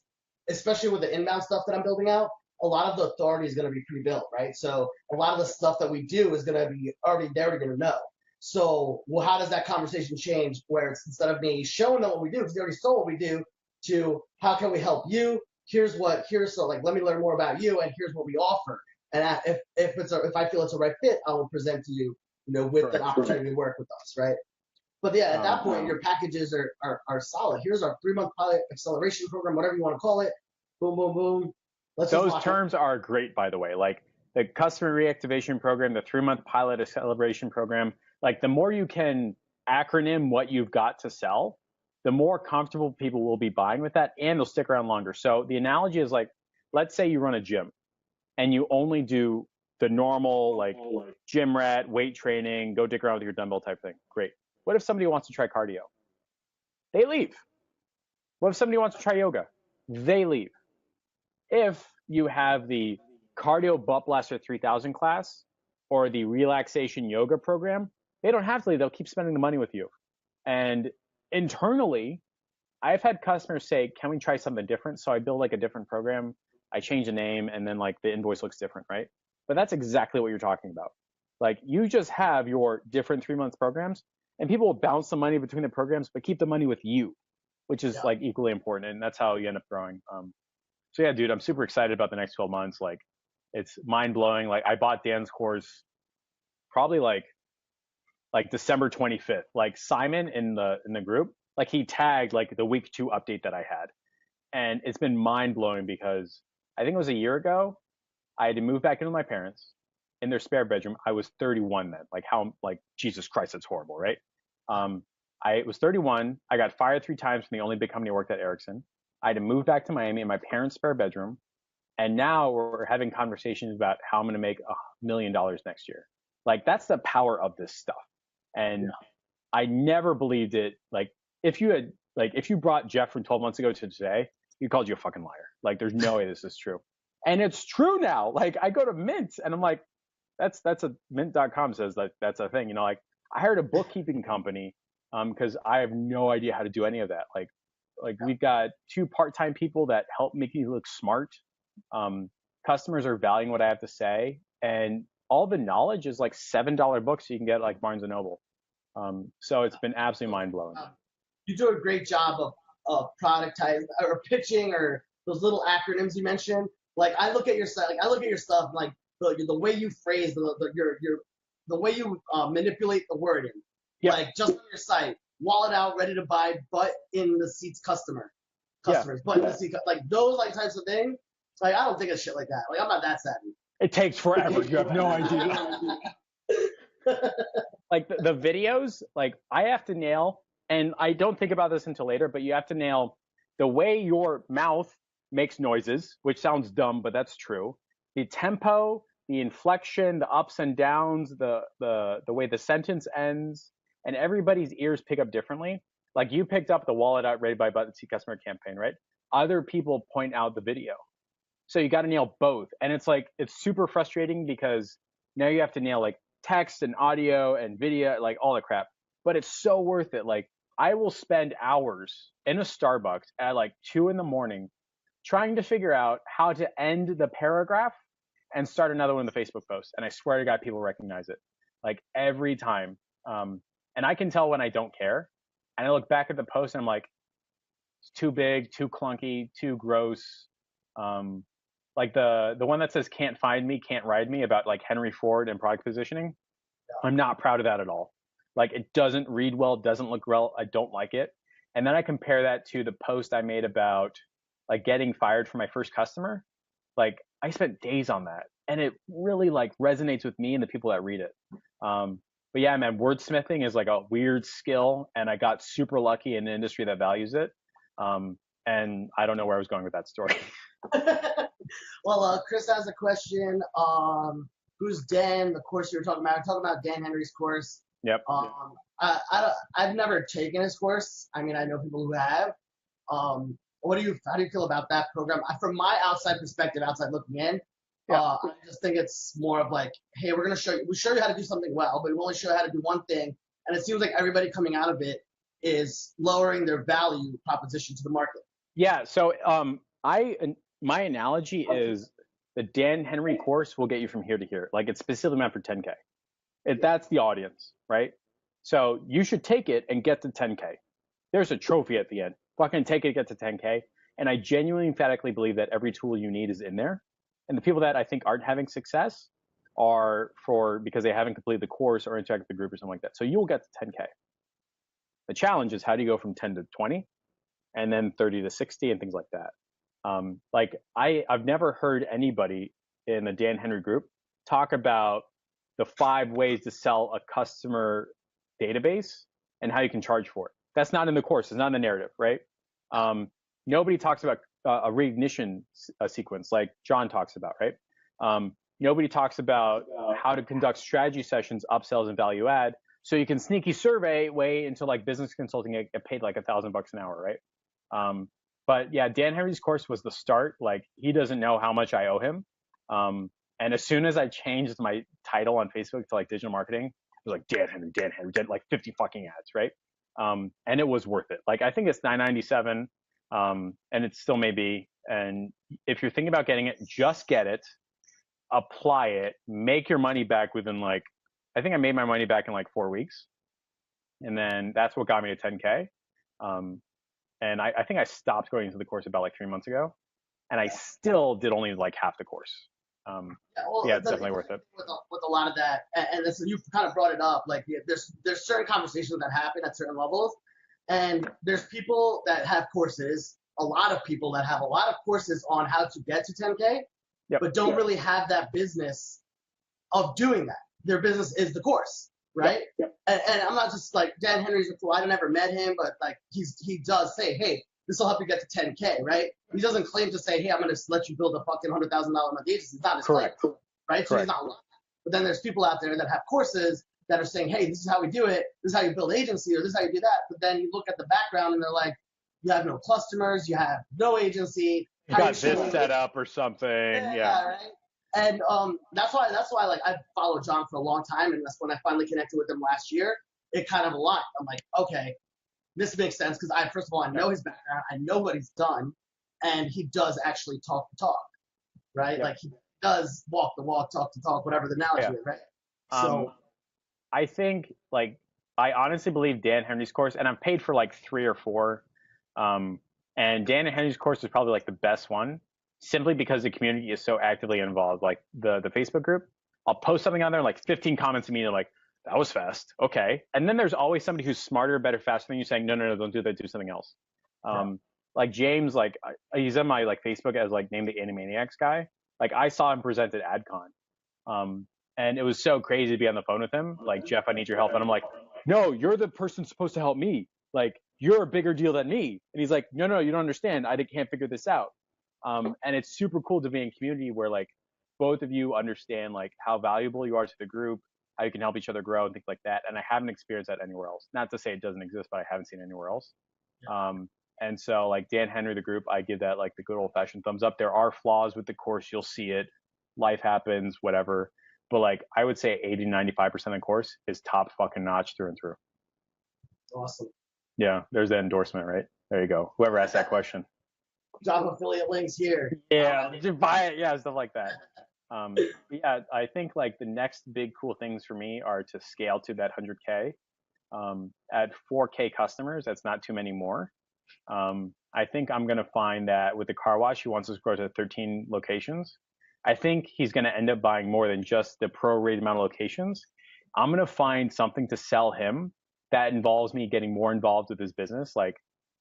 B: especially with the inbound stuff that I'm building out, a lot of the authority is gonna be pre-built, right? So a lot of the stuff that we do is gonna be already they're already gonna know. So well, how does that conversation change? Where it's instead of me showing them what we do, because they already saw what we do, to how can we help you? Here's so like let me learn more about you, and here's what we offer. And if I feel it's a right fit, I will present to you, with the opportunity to work with us, right? But yeah, at that point, your packages are solid. Here's our 3-month pilot acceleration program, whatever you want to call it. Boom, boom, boom.
A: Those terms are great, by the way. Like the customer reactivation program, the 3-month pilot acceleration program. Like the more you can acronym what you've got to sell, the more comfortable people will be buying with that, and they'll stick around longer. So the analogy is like, let's say you run a gym and you only do the normal like gym rat, weight training, go dick around with your dumbbell type thing. Great. What if somebody wants to try cardio? They leave. What if somebody wants to try yoga? They leave. If you have the cardio butt blaster 3000 class or the relaxation yoga program, they don't have to leave. They'll keep spending the money with you. And internally, I've had customers say, can we try something different? So I build like a different program. I change the name and then like the invoice looks different, right? But that's exactly what you're talking about. Like you just have your different 3-month programs and people will bounce the money between the programs, but keep the money with you, which is like equally important. And that's how you end up growing. So yeah, dude, I'm super excited about the next 12 months. Like it's mind blowing. Like I bought Dan's course probably like December 25th. Like Simon in the group, like he tagged like the week 2 update that I had. And it's been mind blowing because I think it was a year ago, I had to move back into my parents in their spare bedroom. I was 31 then. Like how, like Jesus Christ, that's horrible, right? I was 31. I got fired 3 times from the only big company I worked at, Ericsson. I had to move back to Miami in my parents' spare bedroom. And now we're having conversations about how I'm going to make $1 million next year. Like that's the power of this stuff. And I never believed it. Like if you brought Jeff from 12 months ago to today, he called you a fucking liar. Like there's no way this is true. And it's true now. Like I go to Mint and I'm like, that's a mint.com says that that's a thing. You know, like I hired a bookkeeping company because I have no idea how to do any of that. Like we've got 2 part-time people that help make me look smart. Customers are valuing what I have to say, and all the knowledge is like $7 books you can get like Barnes and Noble. So it's been absolutely mind blowing.
B: You do a great job of productizing or pitching or those little acronyms you mentioned. Like I look at your site, like I look at your stuff, like the way you phrase the way you manipulate the wording. Yep. Like just on your site, wallet out, ready to buy, butt in the seats customers, butt in the seat, like those like types of things. Like I don't think of shit like that. Like I'm not that savvy.
A: It takes forever. You have no idea. Like the videos, like I have to nail, and I don't think about this until later, but you have to nail the way your mouth makes noises, which sounds dumb, but that's true. The tempo, the inflection, the ups and downs, the way the sentence ends, and everybody's ears pick up differently. Like you picked up the wallet out ready by button seat customer campaign, right? Other people point out the video. So you got to nail both. And it's like, it's super frustrating because now you have to nail like text and audio and video, like all the crap, but it's so worth it. Like I will spend hours in a Starbucks at like 2 a.m. trying to figure out how to end the paragraph and start another one in the Facebook post. And I swear to God, people recognize it like every time. And I can tell when I don't care. And I look back at the post and I'm like, it's too big, too clunky, too gross. Like the one that says can't find me, can't ride me about like Henry Ford and product positioning. I'm not proud of that at all. Like it doesn't read well, doesn't look well. I don't like it. And then I compare that to the post I made about like getting fired from my first customer. Like I spent days on that and it really like resonates with me and the people that read it. But yeah, man, wordsmithing is like a weird skill and I got super lucky in an industry that values it. And I don't know where I was going with that story.
B: Well, Chris has a question. Who's Dan? The course you were talking about. I'm talking about Dan Henry's course.
A: Yep.
B: I've never taken his course. I mean, I know people who have. How do you feel about that program? From my outside perspective, outside looking in, I just think it's more of like, hey, we'll show you how to do something well, but we only show you how to do one thing. And it seems like everybody coming out of it is lowering their value proposition to the market.
A: Yeah. So my analogy is the Dan Henry course will get you from here to here. Like it's specifically meant for 10K. That's the audience, right? So you should take it and get to 10K. There's a trophy at the end. Fucking take it, get to 10K. And I genuinely, emphatically believe that every tool you need is in there. And the people that I think aren't having success are because they haven't completed the course or interacted with the group or something like that. So you'll get to 10K. The challenge is how do you go from 10 to 20 and then 30 to 60 and things like that. Like I've never heard anybody in the Dan Henry group talk about the 5 ways to sell a customer database and how you can charge for it. That's not in the course. It's not in the narrative, right? Nobody talks about a reignition sequence like John talks about, right? Nobody talks about how to conduct strategy sessions, upsells, and value add, so you can sneaky survey way into like business consulting, get paid like $1,000 an hour, right? But yeah, Dan Henry's course was the start. Like he doesn't know how much I owe him. And as soon as I changed my title on Facebook to like digital marketing, it was like Dan Henry, did like 50 fucking ads, right? And it was worth it. Like I think it's $9.97, and it still may be. And if you're thinking about getting it, just get it, apply it, make your money back within like, I think I made my money back in like 4 weeks, and then that's what got me to 10K. And I think I stopped going into the course about like 3 months ago, and I still did only like half the course. Yeah, it's definitely worth it.
B: With a lot of that, and this, you've kind of brought it up, like there's certain conversations that happen at certain levels, and there's people that have courses, a lot of people that have a lot of courses on how to get to 10K, but don't really have that business of doing that. Their business is the course, right? And I'm not just like Dan Henry's a fool. I never met him, but like he does say, hey, this will help you get to 10K, right? He doesn't claim to say, hey, I'm going to let you build a fucking $100,000 a month agency. It's not his claim, right? So he's not lying. But then there's people out there that have courses that are saying, hey, this is how we do it. This is how you build agency, or this is how you do that. But then you look at the background and they're like, you have no customers, you have no agency.
A: You got this set up or something. Yeah.
B: Right. And that's why like I followed John for a long time, and that's when I finally connected with him last year. It kind of aligned. I'm like, okay, this makes sense because first of all, I know his background, I know what he's done, and he does actually talk the talk, right? Like he does walk the walk, talk the talk, whatever the analogy is, right? So
A: I think like I honestly believe Dan Henry's course, and I'm paid for like 3 or 4, and Dan Henry's course is probably like the best one, simply because the community is so actively involved. Like the Facebook group, I'll post something on there, like 15 comments immediately, like, that was fast. Okay. And then there's always somebody who's smarter, better, faster than you saying, no, don't do that. Do something else. Like James, like he's on my like Facebook as like named the Animaniacs guy. Like I saw him present at AdCon. And it was so crazy to be on the phone with him. Like, Jeff, I need your help. And I'm like, no, you're the person supposed to help me. Like, you're a bigger deal than me. And he's like, no, you don't understand. I can't figure this out. And it's super cool to be in community where like both of you understand like how valuable you are to the group, how you can help each other grow and things like that. And I haven't experienced that anywhere else. Not to say it doesn't exist, but I haven't seen it anywhere else. And so like Dan Henry, the group, I give that like the good old fashioned thumbs up. There are flaws with the course. You'll see it. Life happens, whatever. But like I would say 80-95% of the course is top fucking notch through and through.
B: Awesome.
A: Yeah, there's the endorsement, right? There you go. Whoever asked that question.
B: Job affiliate links here.
A: Yeah, just buy it. Yeah, stuff like that. Yeah, I think like the next big cool things for me are to scale to that 100K. At 4K customers, that's not too many more. I think I'm going to find that with the car wash, he wants us to grow to 13 locations. I think he's going to end up buying more than just the prorated amount of locations. I'm going to find something to sell him that involves me getting more involved with his business. Like,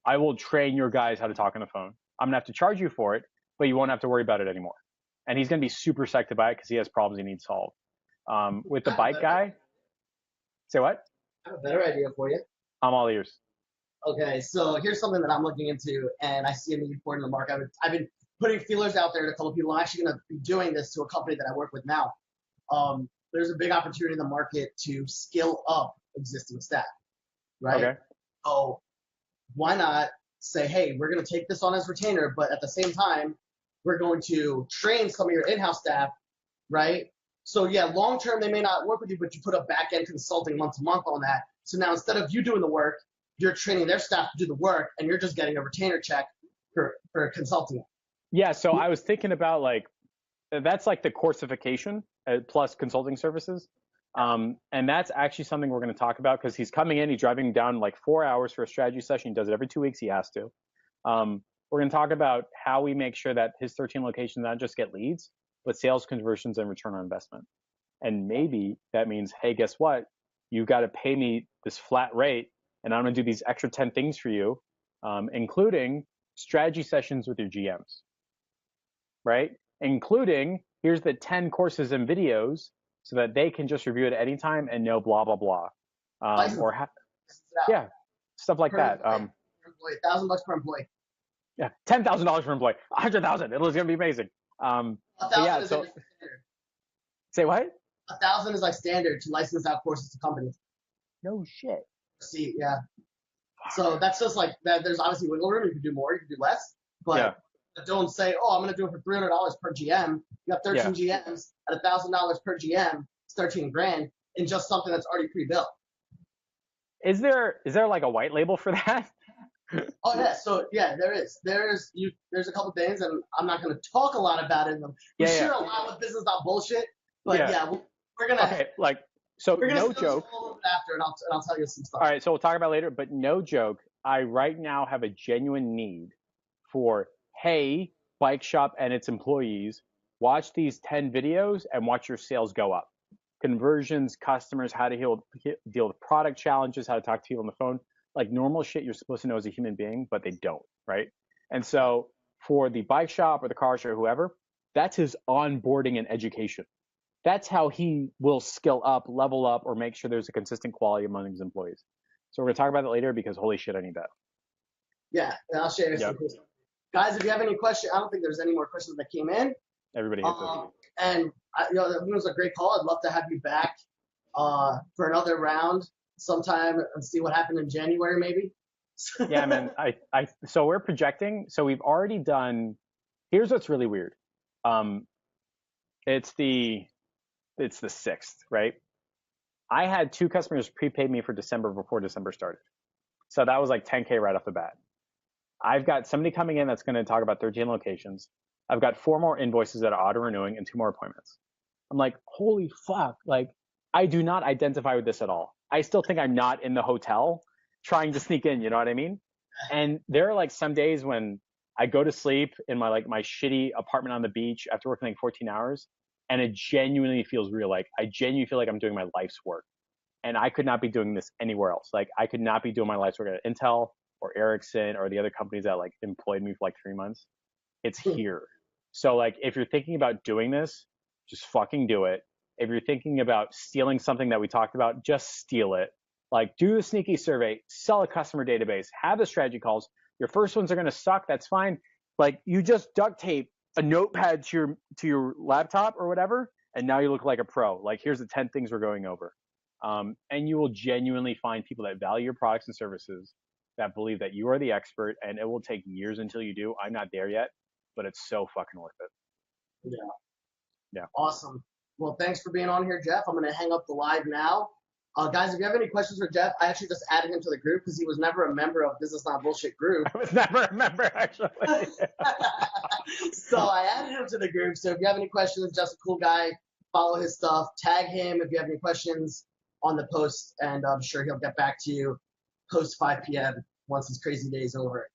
A: I will train your guys how to talk on the phone. I'm going to have to charge you for it, but you won't have to worry about it anymore. And he's going to be super psyched about it because he has problems he needs solved. With the bike guy, say what?
B: I have a better idea for you.
A: I'm all ears.
B: Okay, so here's something that I'm looking into, and I see a need for it in the market. I've been putting feelers out there to a couple of people. I'm actually going to be doing this to a company that I work with now. There's a big opportunity in the market to skill up existing staff, right?
A: Okay.
B: So why not say, hey, we're going to take this on as retainer, but at the same time, we're going to train some of your in-house staff, right? So yeah, long term they may not work with you, but you put a back-end consulting month to month on that. So now instead of you doing the work, you're training their staff to do the work, and you're just getting a retainer check for consulting.
A: Yeah, so I was thinking about like, that's like the coursification plus consulting services. And that's actually something we're going to talk about because he's coming in, he's driving down like 4 hours for a strategy session. He does it every 2 weeks. He has to. We're going to talk about how we make sure that his 13 locations not just get leads, but sales conversions and return on investment. And maybe that means, hey, guess what? You got to pay me this flat rate and I'm going to do these extra 10 things for you, including strategy sessions with your GMs, right? Including here's the 10 courses and videos so that they can just review it at any time and know blah, blah, blah. Yeah, stuff like that.
B: $1,000 per employee.
A: Yeah, $10,000 per employee, 100,000. It was going to be amazing. Yeah, so say what?
B: 1,000 is like standard to license out courses to companies.
A: No shit.
B: See, yeah. So that's just like that. There's obviously wiggle room. You can do more, you can do less, but don't say, oh, I'm going to do it for $300 per GM. You got 13 GMs at $1,000 per GM. It's 13 grand in just something that's already pre-built.
A: Is there like a white label for that?
B: Oh yeah, so yeah, there is. There's a couple things, and I'm not going to talk a lot about it in them. We share a lot with Business Not Bullshit, but we're gonna.
A: Okay, like so.
B: We're gonna
A: no joke.
B: A little bit after, and I'll tell you some stuff.
A: All right, so we'll talk about it later. But no joke, I right now have a genuine need for hey, Bike Shop and its employees, watch these 10 videos and watch your sales go up. Conversions, customers, how to deal with product challenges, how to talk to people on the phone. Like normal shit you're supposed to know as a human being, but they don't, right? And so for the bike shop or the car show or whoever, that's his onboarding and education. That's how he will skill up, level up, or make sure there's a consistent quality among his employees. So we're going to talk about that later because holy shit, I need that.
B: Yeah, and I'll share some cool stuff. Guys, if you have any questions, I don't think there's any more questions that came in.
A: Everybody hits it.
B: And it was a great call. I'd love to have you back for another round sometime and see what happened in January, maybe.
A: Yeah, man. So we're projecting. So we've already done. Here's what's really weird. It's the 6th, right? I had 2 customers prepaid me for December before December started. So that was like 10K right off the bat. I've got somebody coming in that's going to talk about 13 locations. I've got 4 more invoices that are auto renewing and 2 more appointments. I'm like, holy fuck. Like, I do not identify with this at all. I still think I'm not in the hotel trying to sneak in, you know what I mean? And there are like some days when I go to sleep in my shitty apartment on the beach after working like 14 hours, and it genuinely feels real. Like I genuinely feel like I'm doing my life's work, and I could not be doing this anywhere else. Like I could not be doing my life's work at Intel or Ericsson or the other companies that like employed me for like 3 months. It's here. So like if you're thinking about doing this, just fucking do it. If you're thinking about stealing something that we talked about, just steal it. Like do the sneaky survey, sell a customer database, have the strategy calls. Your first ones are going to suck. That's fine. Like you just duct tape a notepad to your laptop or whatever, and now you look like a pro. Like here's the 10 things we're going over. And you will genuinely find people that value your products and services, that believe that you are the expert, and it will take years until you do. I'm not there yet, but it's so fucking worth it. Yeah.
B: Awesome. Well, thanks for being on here, Jeff. I'm going to hang up the live now. Guys, if you have any questions for Jeff, I actually just added him to the group because he was never a member of Business Not Bullshit group.
A: I was never a member, actually.
B: So I added him to the group. So if you have any questions, Jeff's a cool guy. Follow his stuff. Tag him if you have any questions on the post, and I'm sure he'll get back to you post 5 p.m. once his crazy day is over.